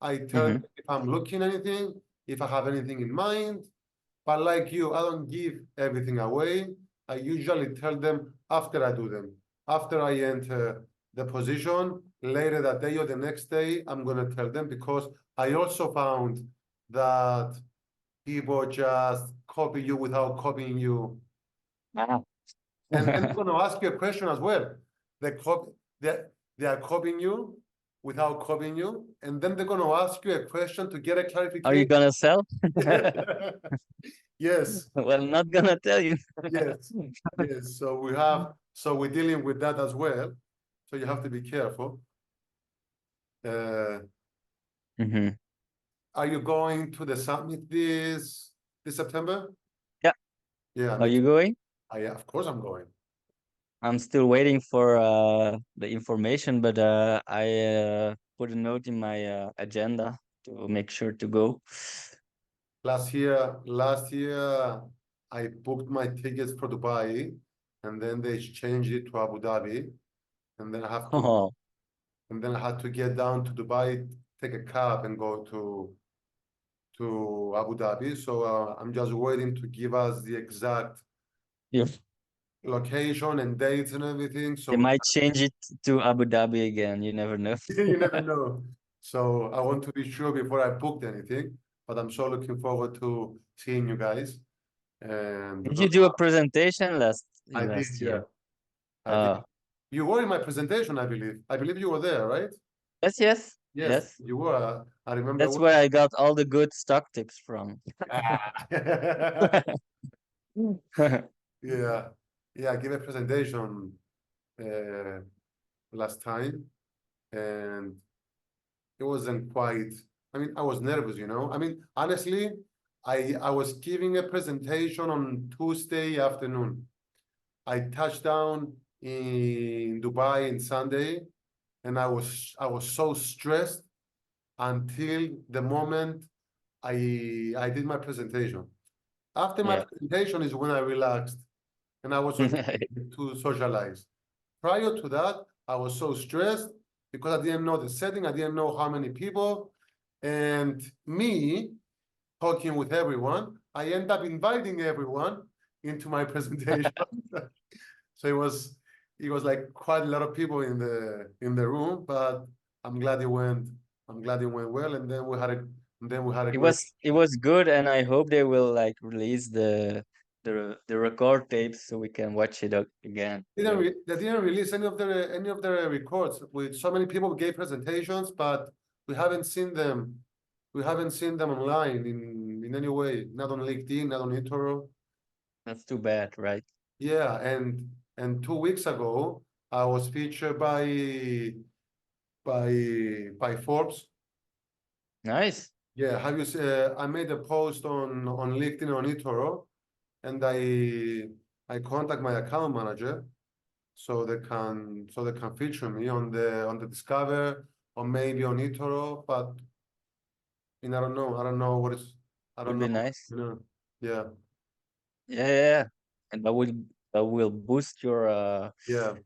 I tell them Hmm. if I'm looking anything, if I have anything in mind. But like you, I don't give everything away. I usually tell them after I do them. After I enter the position, later that day or the next day, I'm gonna tell them because I also found that people just copy you without copying you. Ah. And then they're gonna ask you a question as well. They copy they are copying you without copying you, and then they're gonna ask you a question to get a Are you clarification. gonna sell? Yes, Well, not gonna tell you. yes, yes. So we're dealing with that as well. So you have to be careful. Uh, Hmm. are you going to the summit this September? Yeah. Yeah, Are me you too. going? Of course I'm going. I'm still waiting for the information, but I put a note in my agenda to make sure to go. Last year, I booked my tickets for Dubai, and then they changed it to Abu Dhabi, and then Oh, I had to get down to Dubai, take a cab, and go to Abu Dhabi. So I'm just waiting to give us the exact you location and dates and everything. they So might change it to Abu Dhabi again. You never know. you never know. So I want to be sure before I booked anything. But I'm so looking forward to seeing you guys. And we're Did you gonna. do a presentation I did, last yeah. year? I did. Uh, You were in my presentation, I believe. I believe you were there, right? yes, yes, Yes, yes. you were. I remember. That's where I got all the good stock tips from. Ah. Yeah, yeah. I gave a presentation uh, last time, and it wasn't quite. I mean, I was nervous. I mean, honestly, I was giving a presentation on Tuesday afternoon. I touched down in Dubai on Sunday, and I was so stressed until the moment I did my presentation. After my Yeah. presentation is when I relaxed and I was okay to socialize. Prior to that, I was so stressed because I didn't know the setting, I didn't know how many people, and me talking with everyone, I end up inviting everyone into my presentation. So it was like quite a lot of people in the room, but I'm glad it went. I'm glad it went well, and then we had a great. It was good, and I hope they will like release the record tapes so we can watch it again. They didn't release any of the records. With so many people gave presentations, but we haven't seen them. We haven't seen them online in any way. Not on LinkedIn, not on eToro. That's too bad, right? Yeah, and 2 weeks ago, I was featured by Forbes. Nice. Yeah, I made a post on LinkedIn on eToro, and I contact my account manager so they can feature me on the Discover or maybe on eToro, but I don't know. I don't know what is. I Would don't be know. nice. Yeah, Yeah, yeah, yeah. And that will boost yeah. your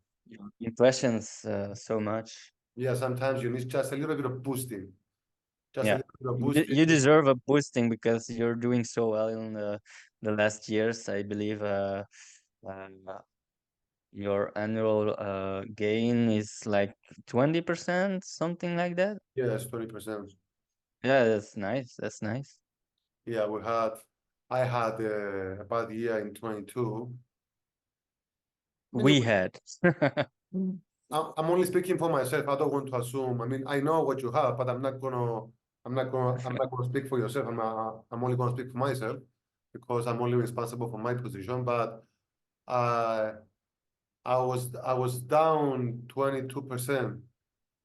impressions so much. Yeah, sometimes you need just a little bit of boosting. Just a Yeah, little bit of you boosting. deserve a boosting because you're doing so well in the last years. I believe uh, your annual gain is like 20%, something like that. Yes, 20%. Yeah, that's nice. That's nice. Yeah, I had a bad year in 22. We Anyway, had. Mm. I'm only speaking for myself. I don't want to assume. I mean, I know what you have, but I'm not gonna speak for yourself. I'm only gonna speak for myself because I'm only responsible for my position. But uh, I was down 22%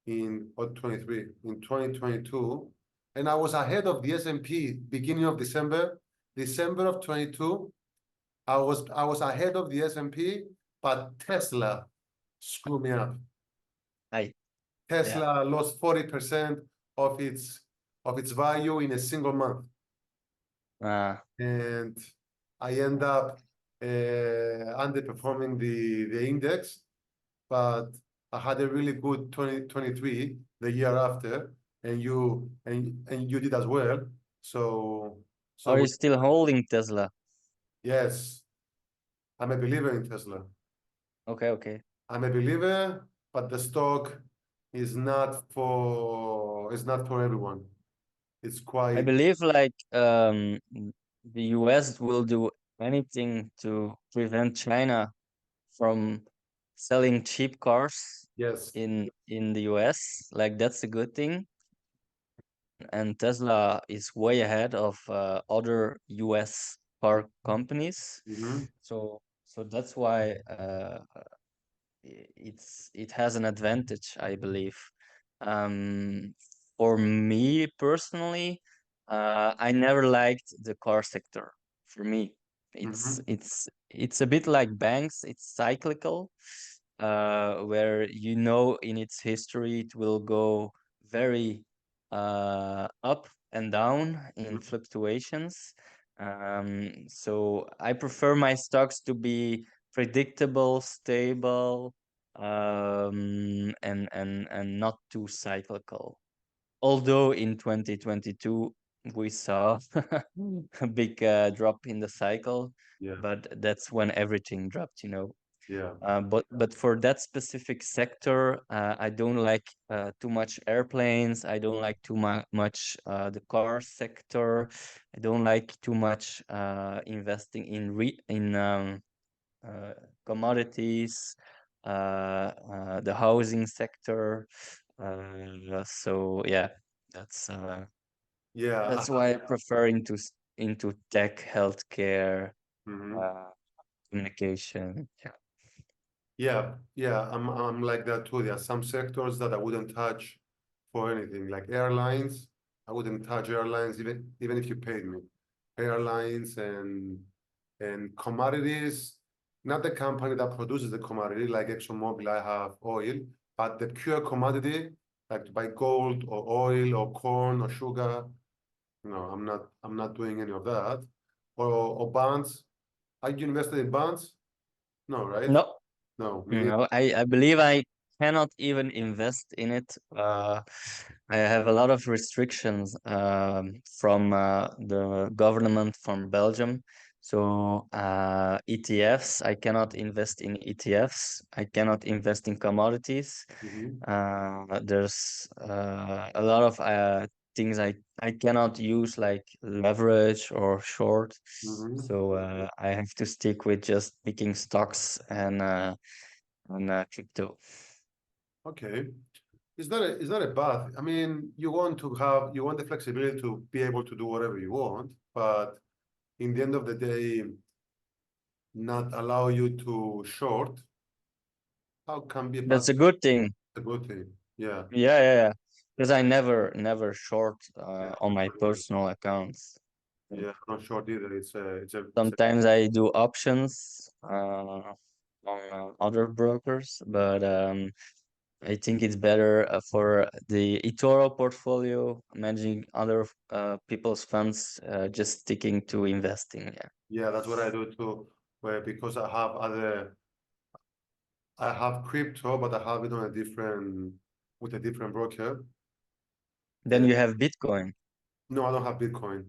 in or 23 in 2022, and I was ahead of the S&P beginning of December of 22. I was ahead of the S&P, but Tesla screwed me up. I Yeah. Tesla lost 40% of its value in a single month, Uh, and I end up underperforming the index. But I had a really good 2023 the year after, and you did as well. So so are we, you still holding Tesla? yes, I'm a believer in Tesla. Okay, okay. I'm a believer, but the stock is not for everyone. It's I quite believe like the US will do anything to prevent China from selling cheap cars yes. in the US. Like that's a good thing. And Tesla is way ahead of other US car companies. Mhm, So that's why it has an advantage, I believe. Um, for me personally, I never liked the car sector. For me, mhm, it's a bit like banks. It's cyclical, where you know in its history it will go very up and down in mhm. fluctuations. So I prefer my stocks to be predictable, stable, and not too cyclical. Although in 2022 we saw a big drop in the cycle, Yeah, but that's when everything dropped, you know. yeah. But for that specific sector, I don't like too much airplanes. I don't like too much the car sector. I don't like too much investing in uh, commodities, the housing sector. So yeah, that's uh, Yeah. that's why I prefer into tech, healthcare, Mhm. uh, communication. Yeah. Yeah, yeah, I'm like that too. There are some sectors that I wouldn't touch for anything, like airlines. I wouldn't touch airlines even if you paid me. Airlines and commodities, not the company that produces the commodity, like ExxonMobil, I have oil, but the pure commodity, like to buy gold or oil or corn or sugar. No, I'm not doing any of that. Or bonds. Are you invested in bonds? No, right? No, No, me neither. no, I believe I cannot even invest in it. I have a lot of restrictions from the government from Belgium. So ETFs, I cannot invest in ETFs. I cannot invest in commodities. Mhm, There's a lot of things I cannot use like leverage or short. mhm. So I have to stick with just picking stocks and crypto. Okay. It's not a bad. I mean, you want the flexibility to be able to do whatever you want, but in the end of the day, not allow you to short. How can be a bad That's a good thing. a good thing? Yeah. Yeah, yeah, yeah. Because I never short Yeah, on not my short either. personal accounts. Yeah, not short either. It's a Sometimes I do options on other brokers, but I think it's better for the eToro portfolio, managing other people's funds, just sticking to investing. Yeah. yeah, that's what I do too. Where because I have crypto, but I have it on a different. with a different broker. Then you have Bitcoin. No, I don't have Bitcoin.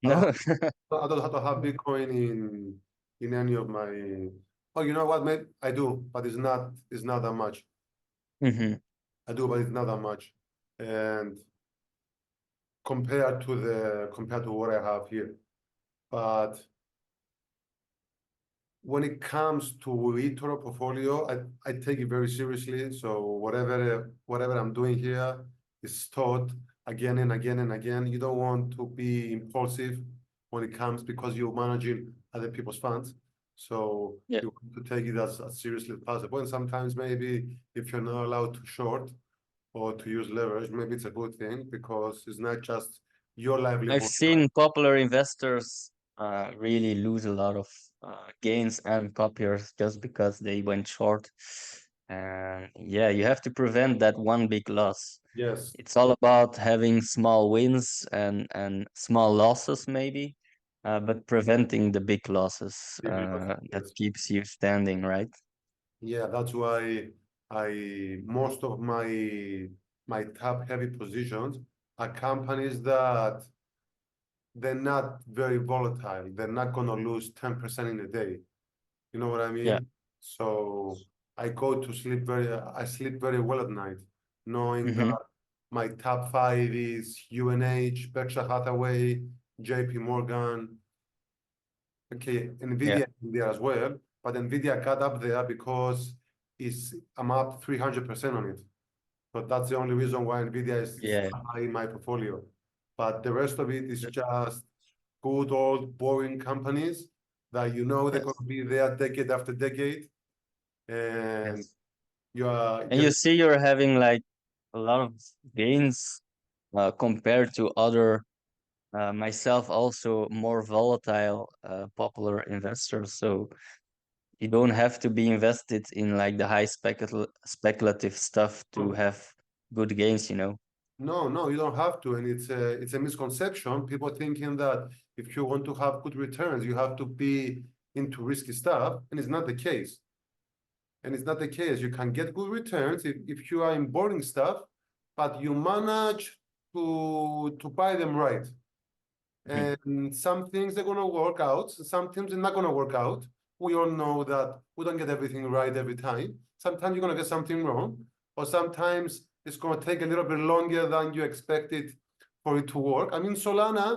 I don't No. I don't have to have Bitcoin in any of my. Oh, you know what, mate? I do, but it's not that much. Hmm. I do, but it's not that much. And compared to what I have here. But when it comes to eToro portfolio, I take it very seriously. So whatever I'm doing here is thought again and again and again. You don't want to be impulsive when it comes because you're managing other people's funds. So Yeah. you want to take it as seriously as possible. And sometimes maybe if you're not allowed to short or to use leverage, maybe it's a good thing because it's not just your I've livelihood. seen popular investors really lose a lot of gains and copiers just because they went short. And yeah, you have to prevent that one big loss. Yes, It's all about having small wins and small losses maybe, but preventing the big losses big loss. that Yes. keeps you standing, right? Yeah, that's why I most of my top heavy positions are companies that they're not very volatile. They're not gonna lose 10% in a day. You know what I Yeah. mean? So I sleep very well at night, knowing Mm-hmm. that my top five is UNH, Berkshire Hathaway, JP Morgan, okay, Yeah. Nvidia in there as well, but Nvidia got up there because I'm up 300% on it. But that's the only reason why Nvidia is Yeah. high in my portfolio. But the rest of it is just good old boring companies that you know they're going Yes. to be there decade after decade, and Yes. you are And you just see you're having like a lot of gains compared to other myself also more volatile popular investors. So you don't have to be invested in like the high speculative stuff to have good gains, you know. no, you don't have to, and it's a misconception. People thinking that if you want to have good returns, you have to be into risky stuff, and it's not the case. And it's not the case. You can get good returns if you are in boring stuff, but you manage to buy them right. Mhm. And some things are gonna work out, some things are not gonna work out. We all know that we don't get everything right every time. Sometimes you're gonna get something wrong, or sometimes it's gonna take a little bit longer than you expected for it to work. I mean, Solana,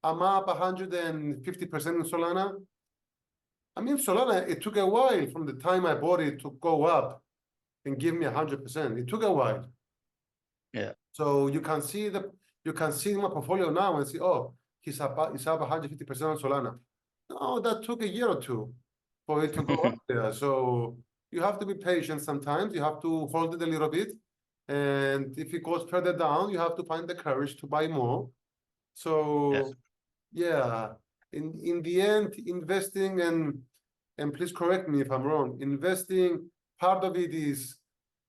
I'm up 150% in Solana. I mean, Solana, it took a while from the time I bought it to go up and give me 100%. It took a while. Yeah. So you can see my portfolio now and see, oh, he's up 150% on Solana. No, that took a year or two for it to go up there. So you have to be patient sometimes. You have to hold it a little bit. And if it goes further down, you have to find the courage to buy more. Yeah. So yeah, in the end, investing and please correct me if I'm wrong, investing, part of it is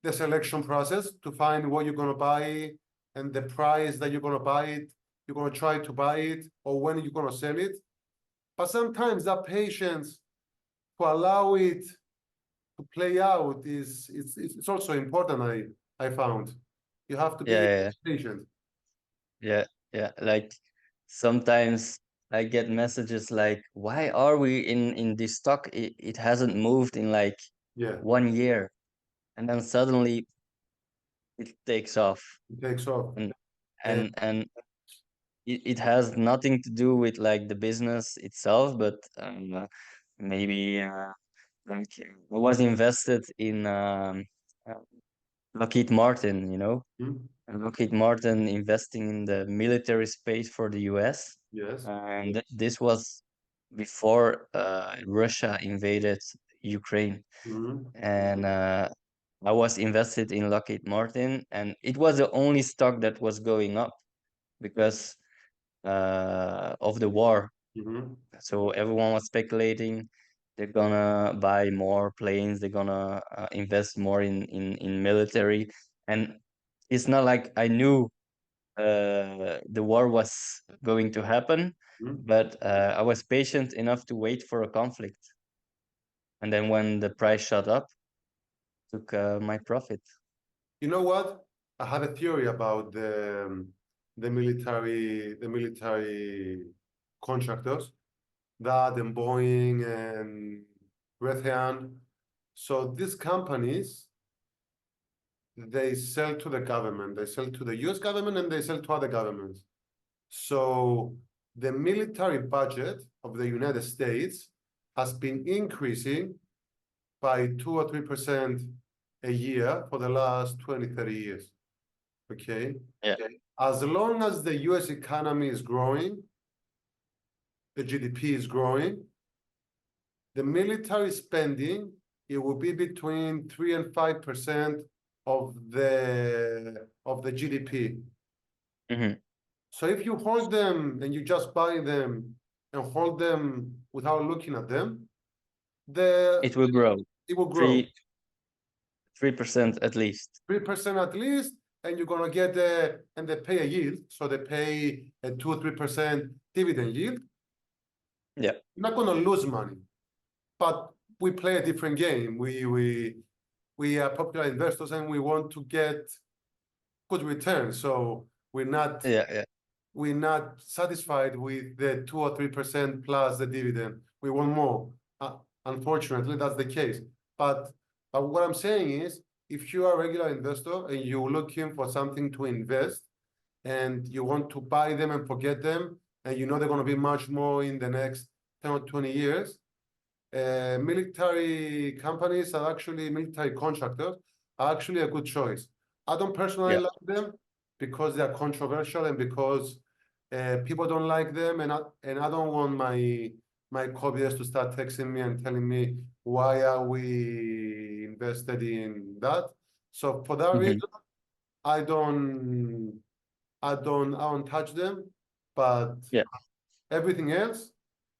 the selection process to find what you're gonna buy and the price that you're gonna buy it, you're gonna try to buy it, or when you're gonna sell it. But sometimes that patience to allow it to play out is it's also important, I found. You have to be Yeah. patient. Yeah. Yeah. Like sometimes I get messages like, why are we in this stock? It hasn't moved in like Yeah, 1 year. And then suddenly it takes off. it takes off. And And and it has nothing to do with like the business itself, but maybe like I was invested in uh, Lockheed Martin, you know, hmm, and Lockheed Martin investing in the military space for the US. yes. And this was before Russia invaded Ukraine. Hmm. And I was invested in Lockheed Martin, and it was the only stock that was going up because of the war. Hmm. So everyone was speculating they're gonna buy more planes, they're gonna invest more in military. And it's not like I knew the war was going to happen, Hmm. but I was patient enough to wait for a conflict. And then when the price shot up, took my profit. You know what? I have a theory about the military contractors, that and Boeing and Raytheon. So these companies, they sell to the government, they sell to the US government, and they sell to other governments. So the military budget of the United States has been increasing by 2 or 3% a year for the last 20, 30 years. Okay. Yeah. As long as the US economy is growing, the GDP is growing, the military spending, it will be between 3 and 5% of the GDP. Hmm. So if you hold them and you just buy them and hold them without looking at them, It will grow it will grow 3% at least. 3% at least, and you're gonna get and they pay a yield, so they pay a 2 or 3% dividend yield. Yeah. You're not gonna lose money, but we play a different game. We are popular investors and we want to get good returns. So Yeah. Yeah. we're not satisfied with the 2 or 3% plus the dividend. We want more. Unfortunately, that's the case. But what I'm saying is, if you are a regular investor and you're looking for something to invest and you want to buy them and forget them, and you know they're going to be much more in the next 10 or 20 years, military companies are actually military contractors are actually a good choice. I don't personally Yeah. like them because they are controversial and because people don't like them, and I don't want my co-viewers to start texting me and telling me why are we invested in that. So for that Hmm. reason, I don't I don't touch them, but Yeah. everything else,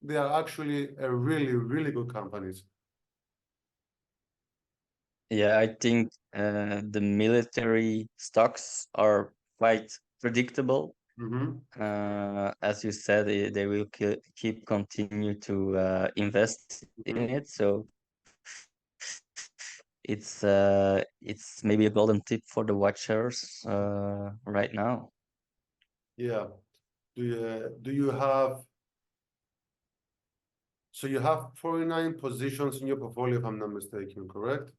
they are actually a really, really good companies. Yeah, I think the military stocks are quite predictable. Mm-hmm. As you said, they will keep continue to invest in Mm-hmm. it. So it's maybe a golden tip for the watchers right now. Yeah. Do you have so you have 49 positions in your portfolio, if I'm not mistaken, correct?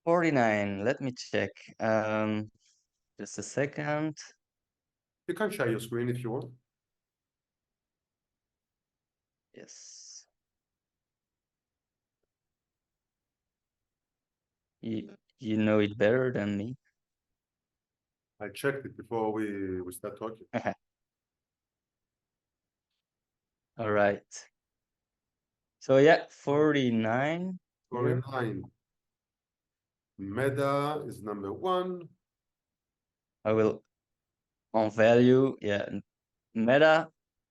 49. Let me check. Just a second. You can share your screen if you want. Yes. You know it better than me. I checked it before we start talking. All right. So yeah, 49 here. 49. Meta is number one. I will on value. Yeah, Meta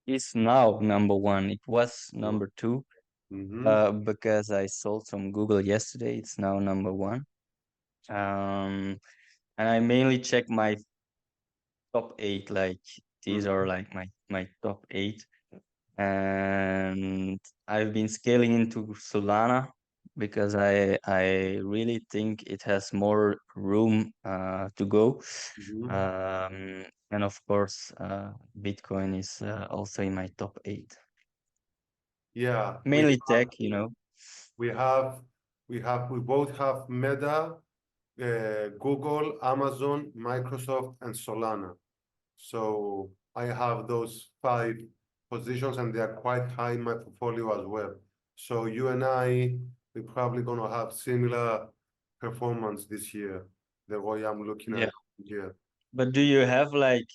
is now number one. It was number two. Mm-hmm. Because I sold some Google yesterday. It's now number one. And I mainly check my top eight. Like these are Mm-hmm. like my top eight. And I've been scaling into Solana because I really think it has more room to go. Mm-hmm. And of course, Bitcoin is also in my top eight. Yeah, Mainly tech. we have we both have Meta, Google, Amazon, Microsoft, and Solana. So I have those 5 positions, and they are quite high in my portfolio as well. So you and I, we're probably gonna have similar performance this year, the way I'm looking at Yeah. it here. But do you have like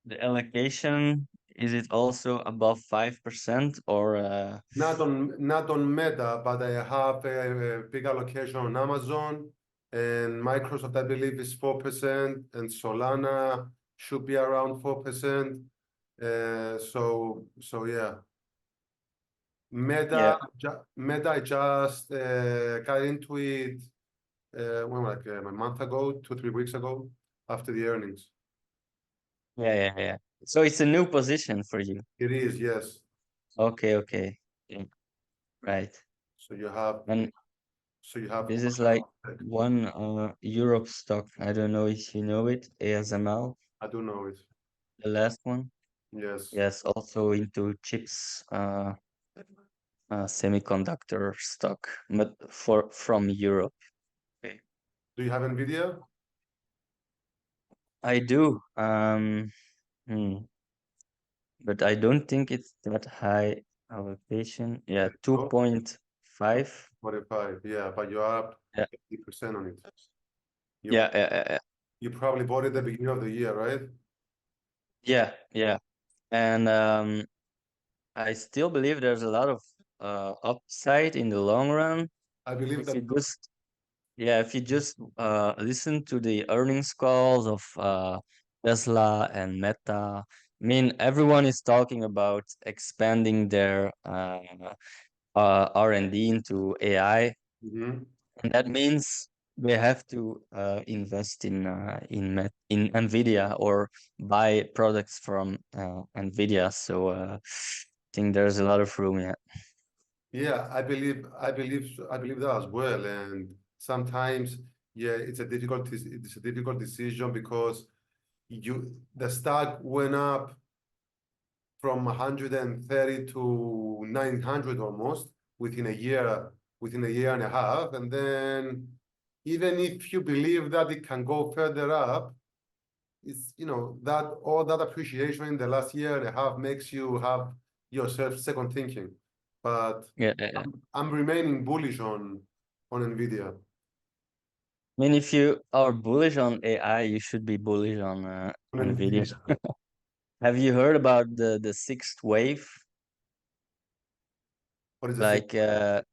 the allocation? Is it also above 5% or Not on Meta, but I have a big allocation on Amazon, and Microsoft, I believe, is 4%, and Solana should be around 4%. So yeah. yeah. Meta, I just got into it a month ago, 2, 3 weeks ago, after the earnings. Yeah, yeah, yeah. So it's a new position for you. It is, yes. Okay, okay. Yeah, right. So you have And So you have This is one like tech. one Europe stock. I don't know if you know it, ASML, I do know it. the last one. Yes. Yes, also into chips, semiconductor stock, but from Europe. Okay. Do you have Nvidia? I do. Hmm, but I don't think it's that high allocation. Yeah, Oh, 2.5. 45. Yeah, but you are up Yeah, 50% on it. You yeah. you probably bought it at the beginning of the year, right? Yeah. And I still believe there's a lot of upside in the long run. I believe If that you just if you just listen to the earnings calls of Tesla and Meta, I mean, everyone is talking about expanding their R&D into AI, Mhm. and that means they have to invest in Nvidia or buy products from Nvidia. So I think there's a lot of room. Yeah. Yeah, I believe that as well. And sometimes, yeah, it's a difficult decision because the stock went up from 130 to 900 almost within a year and a half. And then even if you believe that it can go further up, it's, that all that appreciation in the last year and a half makes you have yourself second thinking. But Yeah. I'm remaining bullish on Nvidia. I mean, if you are bullish on AI, you should be bullish on On Nvidia. Nvidia. Have you heard about the sixth wave? What is the thing? Like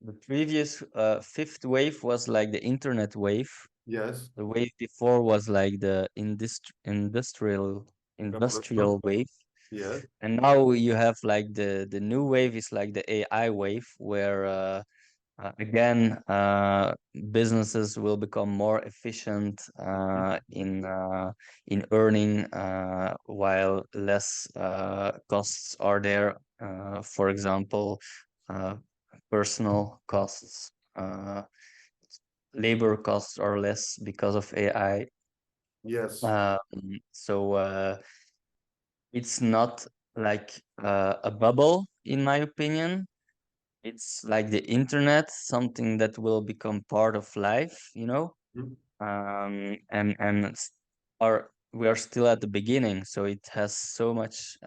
the previous fifth wave was like the internet wave. Yes, The wave before was like the revolution. industrial wave, Yes. and now you have like the new wave is like the AI wave, where again, businesses will become more efficient in earning, while less costs are there. For example, uh, personal costs, labor costs are less because of AI. Yes. Um, so it's not like a bubble, in my opinion. It's like the internet, something that will become part of life. Mhm. And we are still at the beginning, so it has so much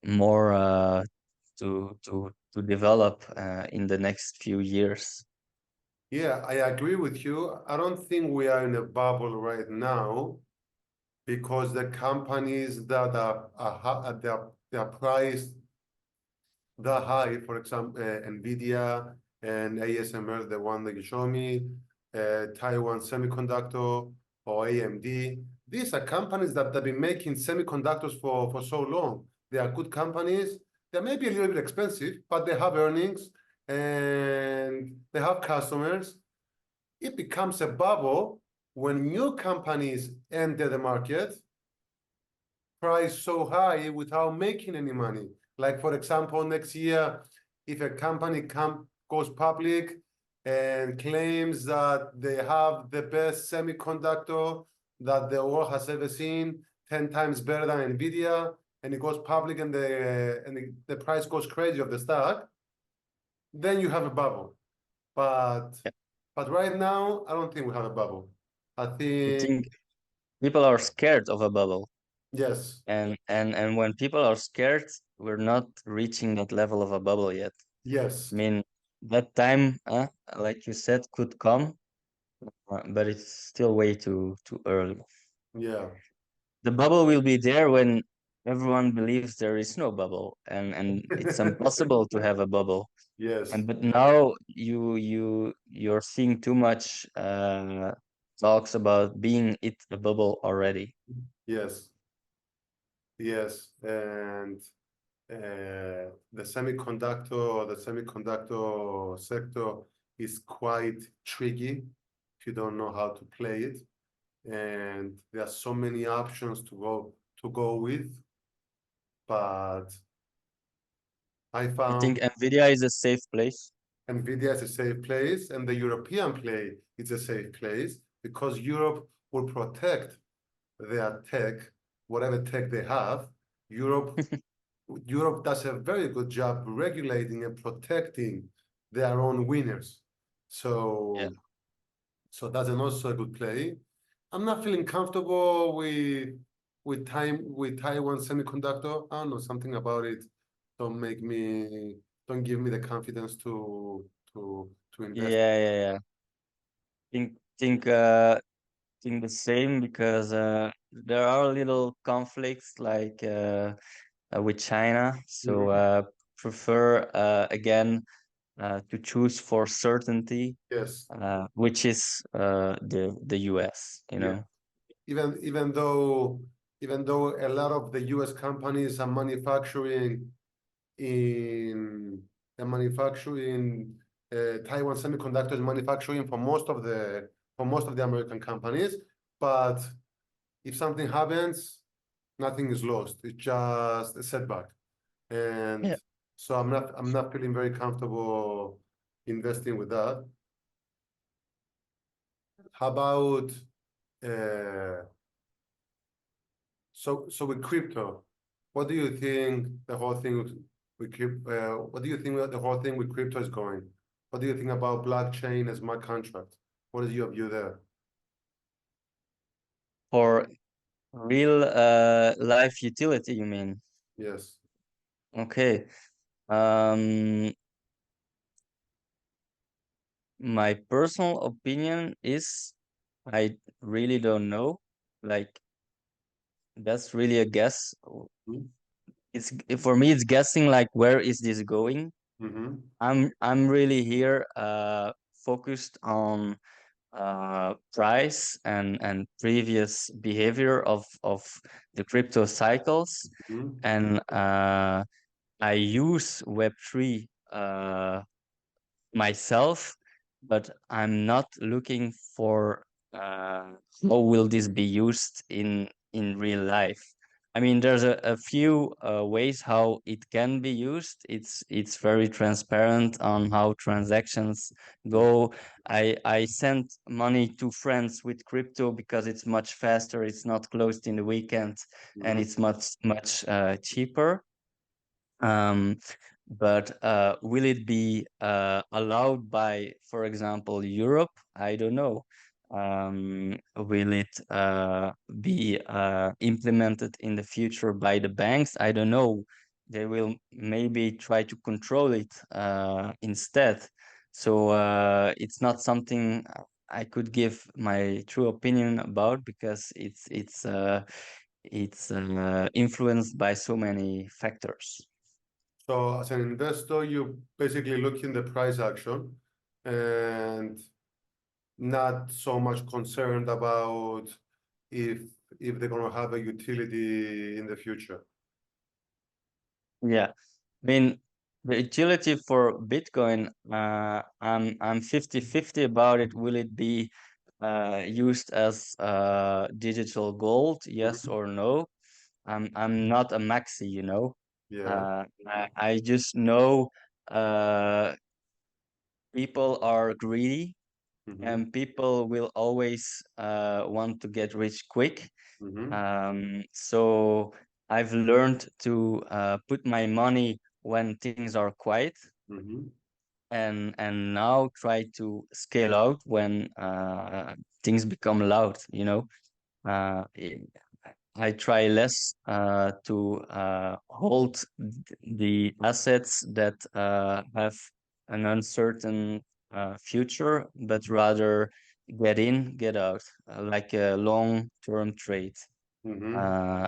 more to develop in the next few years. Yeah, I agree with you. I don't think we are in a bubble right now because the companies that they're priced that high, for example, Nvidia and ASML, the one that you show me, Taiwan Semiconductor or AMD. These are companies that have been making semiconductors for so long. They are good companies. They may be a little bit expensive, but they have earnings and they have customers. It becomes a bubble when new companies enter the market, price so high without making any money. Like, for example, next year, if a company goes public and claims that they have the best semiconductor that the world has ever seen, 10 times better than Nvidia, and it goes public and the price goes crazy of the stock, then you have a bubble. But Yeah. but right now, I don't think we have a bubble. I I think think people are scared of a bubble, yes, and when people are scared, we're not reaching that level of a bubble yet. yes, I mean, that time, like you said, could come, but it's still way too early. yeah, The bubble will be there when everyone believes there is no bubble, and it's impossible to have a bubble. yes, But now you're seeing too much talks about being it a bubble already. yes. Yes, and the semiconductor sector is quite tricky if you don't know how to play it, and there are so many options to go with. But I You think found Nvidia is a safe place? Nvidia is a safe place, and the European play is a safe place because Europe will protect their tech, whatever tech they have. Europe Europe does a very good job regulating and protecting their own winners. Yeah. So that's also a good play. I'm not feeling comfortable with Taiwan Semiconductor. I don't know, something about it don't give me the confidence to invest. Yeah, yeah, yeah. Think think think the same because there are little conflicts like with China. So Mhm. prefer again to choose for certainty, Yes, which is the US, you yeah. know. Even even though even though a lot of the US companies are manufacturing in manufacturing Taiwan Semiconductors manufacturing for most of the American companies. But if something happens, nothing is lost. It's just a setback. And Yeah. so I'm not feeling very comfortable investing with that. How about uh, so with crypto, what do you think the whole thing with what do you think the whole thing with crypto is going? What do you think about blockchain as smart contract? What is your view there? For real life utility, you mean? Yes. Okay. Um, my personal opinion is I really don't know. Like that's really a guess. It's for me, it's guessing like where is this going? Mm-hmm. I'm really here focused on price and previous behavior of the crypto cycles, Mm-hmm. and I use Web3 myself, but I'm not looking for how will this be used in real life. I mean, there's a few ways how it can be used. It's very transparent on how transactions go. I sent money to friends with crypto because it's much faster. It's not closed in the weekend, and Mm-hmm. it's much cheaper. Um, but will it be allowed by, for example, Europe? I don't know. Will it be implemented in the future by the banks? I don't know. They will maybe try to control it instead. So it's not something I could give my true opinion about because it's influenced by so many factors. So as an investor, you basically look in the price action and not so much concerned about if if they're gonna have a utility in the future. Yeah, I mean the utility for Bitcoin, I'm 50-50 about it. Will it be used as digital gold? Yes Mhm. or no? I'm not a maxi, you know. Yeah. I just know uh people are greedy Mm-hmm. and people will always want to get rich quick. Mm-hmm. So I've learned to put my money when things are quiet, Mm-hmm. and now try to scale out when things become loud, you know. Uh, I I try less to hold the assets that have an uncertain future, but rather get in, get out, like a long-term trade. Mm-hmm.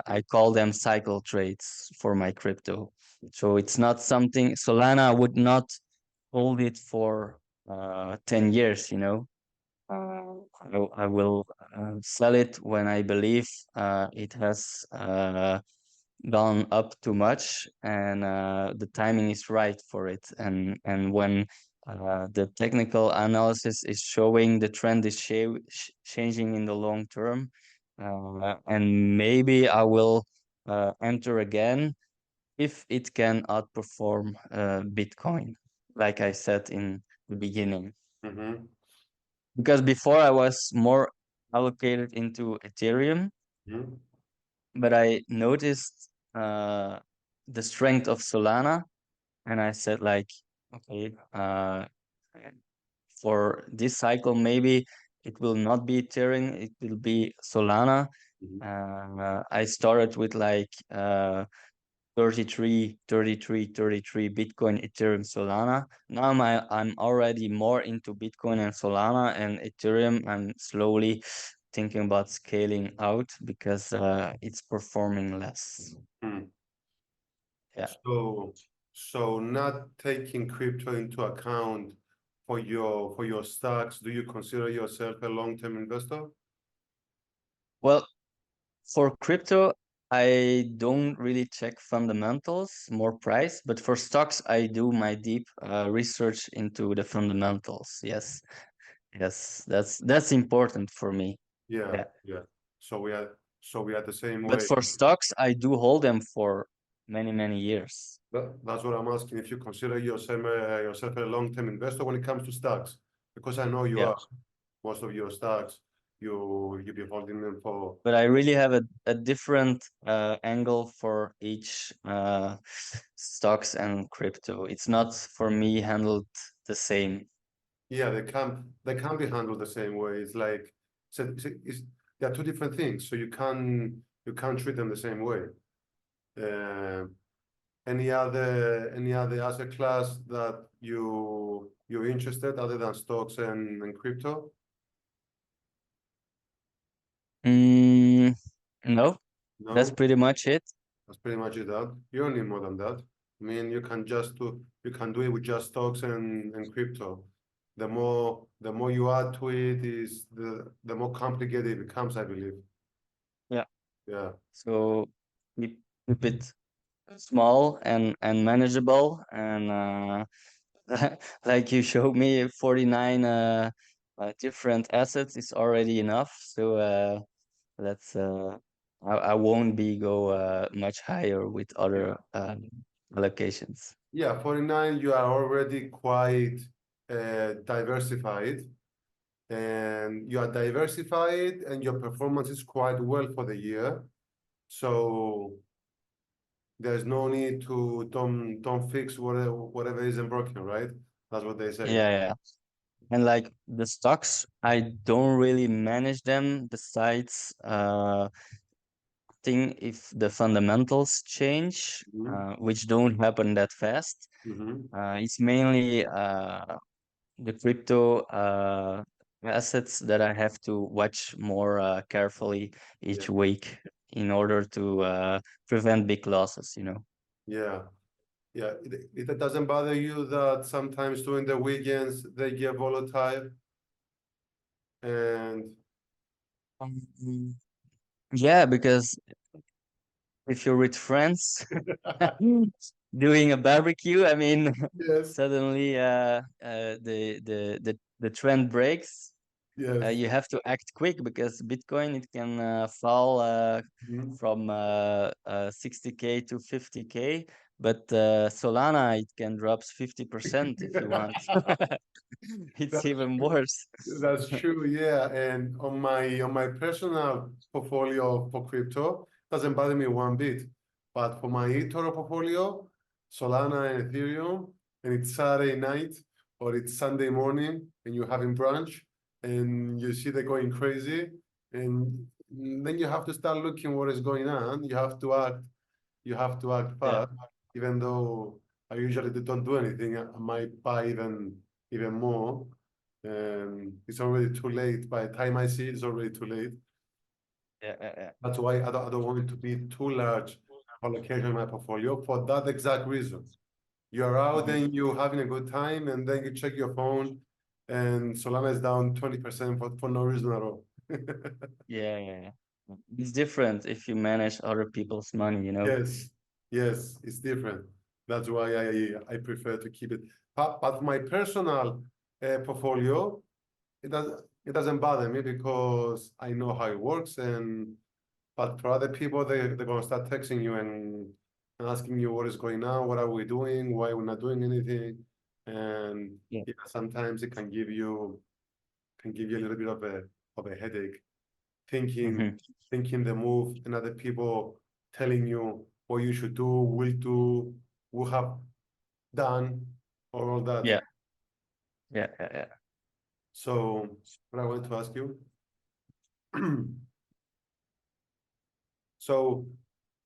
I call them cycle trades for my crypto. So it's not something Solana would not hold it for 10 years, you know. I will sell it when I believe it has gone up too much and the timing is right for it. And when the technical analysis is showing the trend is changing in the long term, and maybe I will enter again if it can outperform Bitcoin. like I said in the beginning. Mm-hmm. Because before I was more allocated into Ethereum, Mm-hmm. but I noticed the strength of Solana, and I said like, okay, for this cycle maybe it will not be Ethereum, it will be Solana. I started with like 33 Bitcoin, Ethereum, Solana. Now I'm already more into Bitcoin and Solana, and Ethereum I'm slowly thinking about scaling out because it's performing less. Mm-hmm. Yeah. So not taking crypto into account for your stocks, do you consider yourself a long-term investor? Well, for crypto, I don't really check fundamentals, more price, but for stocks, I do my deep research into the fundamentals. Yes, yes, that's important for me. Yeah, Yeah. yeah. So we are so we are the same But way. for stocks, I do hold them for many, many years. That's what I'm asking. If you consider yourself a long-term investor when it comes to stocks, because I know you Yeah. are. Most of your stocks, you be holding them for. But I really have a different angle for each stocks and crypto. It's not for me handled the same. Yeah, they can be handled the same way. It's like it's they are two different things, so you can't treat them the same way. Uh, any other asset class that you're interested other than stocks and crypto? Mm, no, that's No, pretty much it. that's pretty much it. That you don't need more than that. I mean, you can do it with just stocks and crypto. The more you add to it is the more complicated it becomes, I believe. Yeah. Yeah. So keep it small and manageable, and like you showed me, 49 different assets is already enough. So let's I won't be go much higher with other Yeah. allocations. Yeah, 49, you are already quite diversified, and you are diversified and your performance is quite well for the year. So there's no need to don't fix whatever isn't broken, right? That's what they say. Yeah, yeah. And like the stocks, I don't really manage them besides thing if the fundamentals change, Mm-hmm. which don't happen that fast. Mm-hmm. It's mainly the crypto assets that I have to watch more carefully Yeah. each week in order to prevent big losses, you know. Yeah. Yeah. It doesn't bother you that sometimes during the weekends they get volatile and Um, yeah, because if you're with friends doing a barbecue, I mean, yes, suddenly the trend breaks. yes. You have to act quick because Bitcoin it can fall Mhm. from 60K to 50K, but Solana it can drop 50% if you want. It's That's even true. worse. That's true, yeah. And on my personal portfolio for crypto, doesn't bother me one bit. But for my eToro portfolio, Solana and Ethereum, and it's Saturday night or it's Sunday morning and you're having brunch and you see they're going crazy, and then you have to start looking what is going on. You have to act Yeah, fast, even though I usually don't do anything. I might buy even more. It's already too late. By the time I see it, it's already too late. yeah, yeah, That's why I don't want it to be too large allocation in my portfolio for that exact reason. You're yeah. out Mhm. and you're having a good time, and then you check your phone, and Solana is down 20% for no reason at all. Yeah, yeah, yeah. It's different if you manage other people's money, you know. Yes, yes, it's different. That's why I prefer to keep it. But my personal portfolio, it doesn't bother me because I know how it works. And but for other people, they're gonna start texting you and asking you what is going on, what are we doing, why we're not doing anything, and Yeah. yeah, sometimes it can give you a little bit of a headache, thinking Mhm. thinking the move and other people telling you what you should do, will do, will have done, or all that. Yeah. Yeah. Yeah. Yeah. So what I want to ask you, so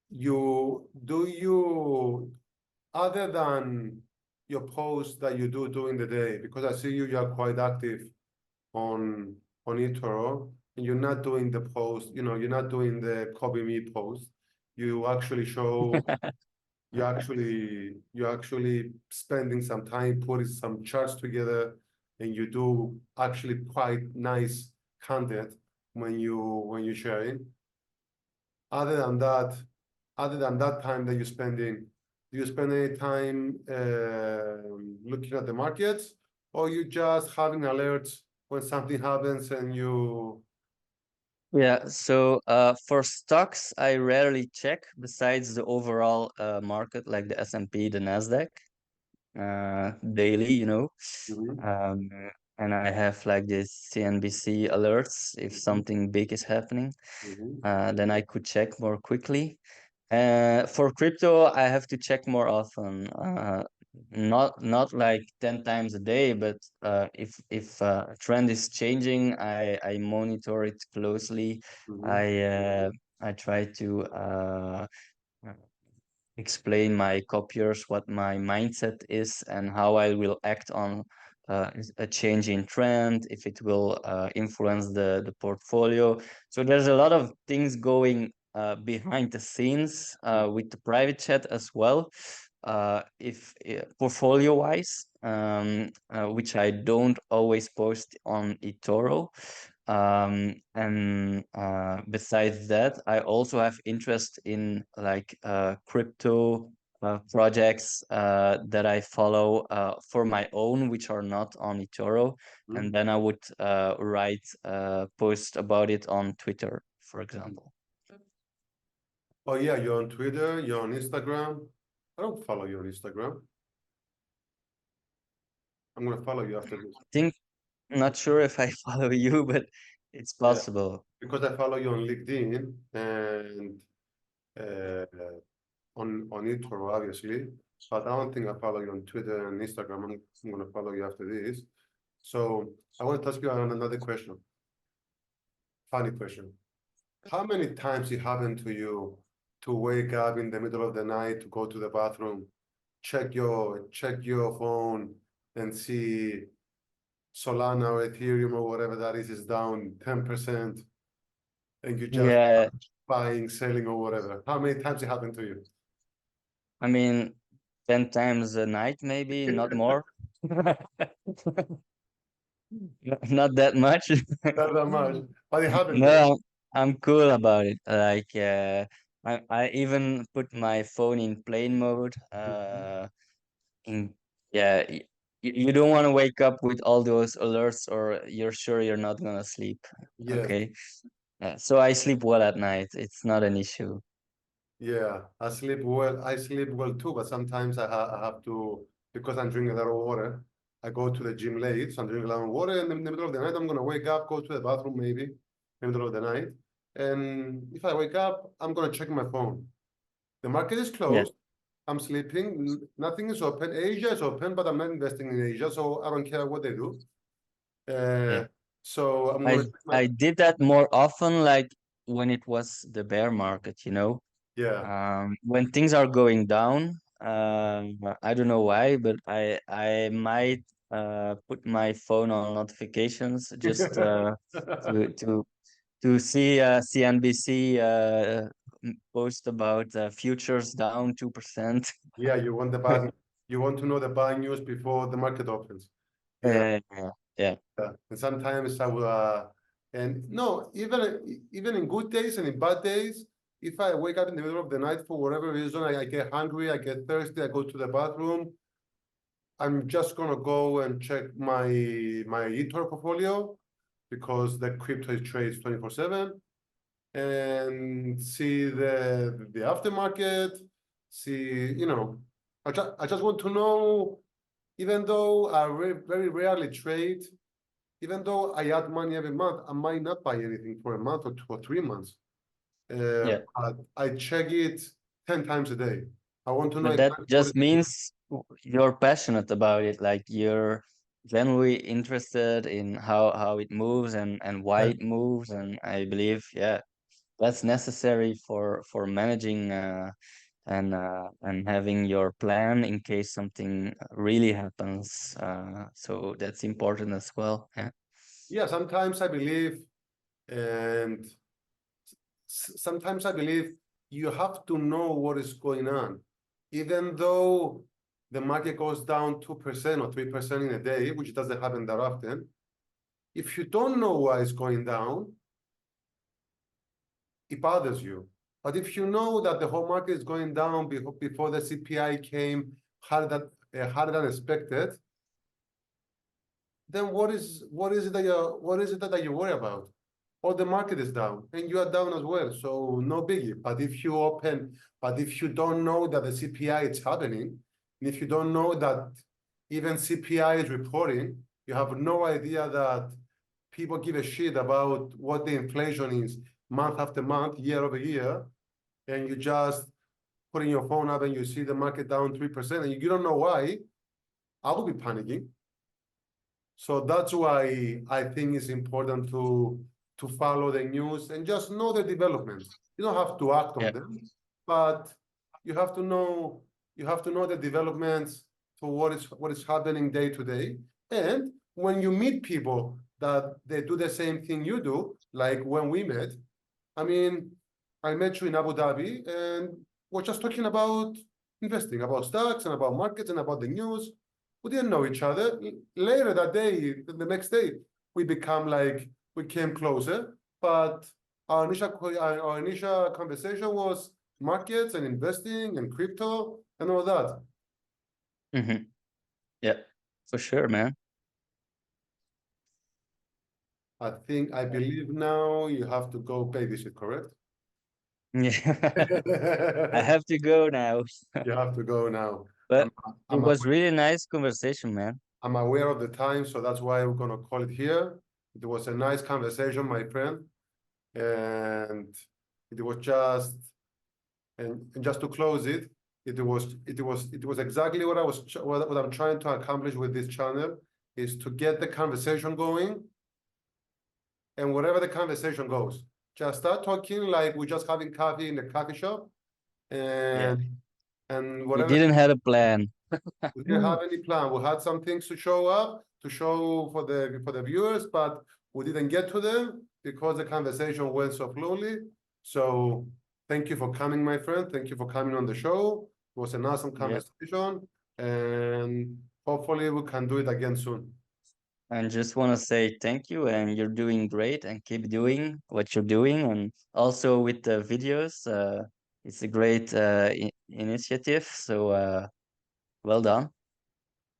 you other than your posts that you do during the day, because I see you are quite active on eToro, and you're not doing the post, you're not doing the copy me post. You actually show you're actually spending some time putting some charts together, and you do actually quite nice content when you share it. Other than that, time that you're spending, do you spend any time looking at the markets, or you just having alerts when something happens and you? Yeah, so for stocks, I rarely check besides the overall market, like the S&P, the Nasdaq, daily, you know. Mhm, Um, and I have like this CNBC alerts if mhm, something big is happening. mhm, Then I could check more quickly. For crypto, I have to check more often. Not like 10 times a day, but if a trend is changing, I monitor it closely. mhm. I try to explain my copiers what my mindset is and how I will act on a change in trend, if it will influence the portfolio. So there's a lot of things going behind the scenes with the private chat as well. If portfolio wise, which I don't always post on eToro. And besides that, I also have interest in like crypto projects that I follow for my own, which are not on eToro. Mhm. And then I would write post about it on Twitter, for example. Oh yeah, you're on Twitter, you're on Instagram. I don't follow you on Instagram. I'm gonna follow you after this. I think, not sure if I follow you, but it's Yeah, possible. because I follow you on LinkedIn and uh, on eToro, obviously. But I don't think I follow you on Twitter and Instagram. I'm gonna follow you after this. So I want to ask you another question. Funny question. How many times it happened to you to wake up in the middle of the night to go to the bathroom, check your phone and see Solana or Ethereum or whatever that is down 10%, and you just Yeah, buying, selling or whatever? How many times it happened to you? I mean, 10 times a night, maybe, not more. Not that much. Not that much, but it happened to you. No, I'm cool about it. Like, I even put my phone in plane mode. Mhm. In yeah, you don't want to wake up with all those alerts, or you're sure you're not gonna sleep. Yes. Okay. So I sleep well at night. It's not an issue. Yeah, I sleep well. I sleep well too, but sometimes I have to, because I'm drinking a lot of water. I go to the gym late, so I'm drinking a lot of water, and in the middle of the night, I'm gonna wake up, go to the bathroom maybe in the middle of the night. And if I wake up, I'm gonna check my phone. The market is Yeah, closed. I'm sleeping. Nothing is open. Asia is open, but I'm not investing in Asia, so I don't care what they do. yeah. Uh, so I'm I gonna check my, I did that more often, like when it was the bear market, you know. yeah. When things are going down, I don't know why, but I might put my phone on notifications just to to to see CNBC post about futures down 2%. Yeah, you want to know the bad news before the market opens. Yeah, Yeah, yeah, yeah. And sometimes I will, and no, even in good days and in bad days, if I wake up in the middle of the night for whatever reason, I get hungry, I get thirsty, I go to the bathroom. I'm just gonna go and check my eToro portfolio because the crypto trades 24/7, and see the aftermarket, see, I just want to know even though I very rarely trade, even though I add money every month, I might not buy anything for a month or 2 or 3 months. Yeah. But I check it 10 times a day. I want to know But that exactly what just it is. means you're passionate about it, like you're genuinely interested in how it moves and why Yeah. it moves. And I believe, yeah, that's necessary for managing and having your plan in case something really happens. So that's important as well. Yeah. Yeah, sometimes I believe, and sometimes I believe you have to know what is going on. Even though the market goes down 2% or 3% in a day, which doesn't happen that often, if you don't know why it's going down, it bothers you. But if you know that the whole market is going down before the CPI came harder than expected, then what is it that you worry about? Or the market is down and you are down as well, so no biggie. But if you don't know that the CPI is happening, and if you don't know that even CPI is reporting, you have no idea that people give a shit about what the inflation is month after month, year over year, and you just putting your phone up and you see the market down 3%, and you don't know why, I will be panicking. So that's why I think it's important to follow the news and just know the developments. You don't have to act on Yeah. them, but you have to know the developments to what is happening day to day. And when you meet people that they do the same thing you do, like when we met, I mean, I met you in Abu Dhabi and we're just talking about investing, about stocks and about markets and about the news. We didn't know each other. Later that day, the next day, we came closer. But our initial conversation was markets and investing and crypto and all that. Hmm. Yeah, for sure, man. I believe now you have to go babysit, correct? Yeah. I have to go now. You have to go now. But I'm, it I'm was really nice conversation, man. I'm aware of the time, so that's why we're gonna call it here. It was a nice conversation, my friend, and it was just and just to close it, it was exactly what what I'm trying to accomplish with this channel is to get the conversation going, and wherever the conversation goes, just start talking like we're just having coffee in the coffee shop, Yeah. and We whatever. didn't have a plan. We didn't have any plan. We had some things to show up, to show for the viewers, but we didn't get to them because the conversation went so fluently. So thank you for coming, my friend. Thank you for coming on the show. It was an awesome Yeah. conversation, and hopefully we can do it again soon. And just want to say thank you, and you're doing great, and keep doing what you're doing. And also with the videos, it's a great initiative. So well done.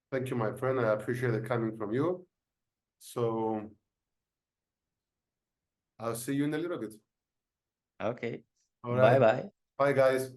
Thank you, my friend. I appreciate it coming from you. So I'll see you in a little bit. Okay. All Bye right. bye. Bye, guys.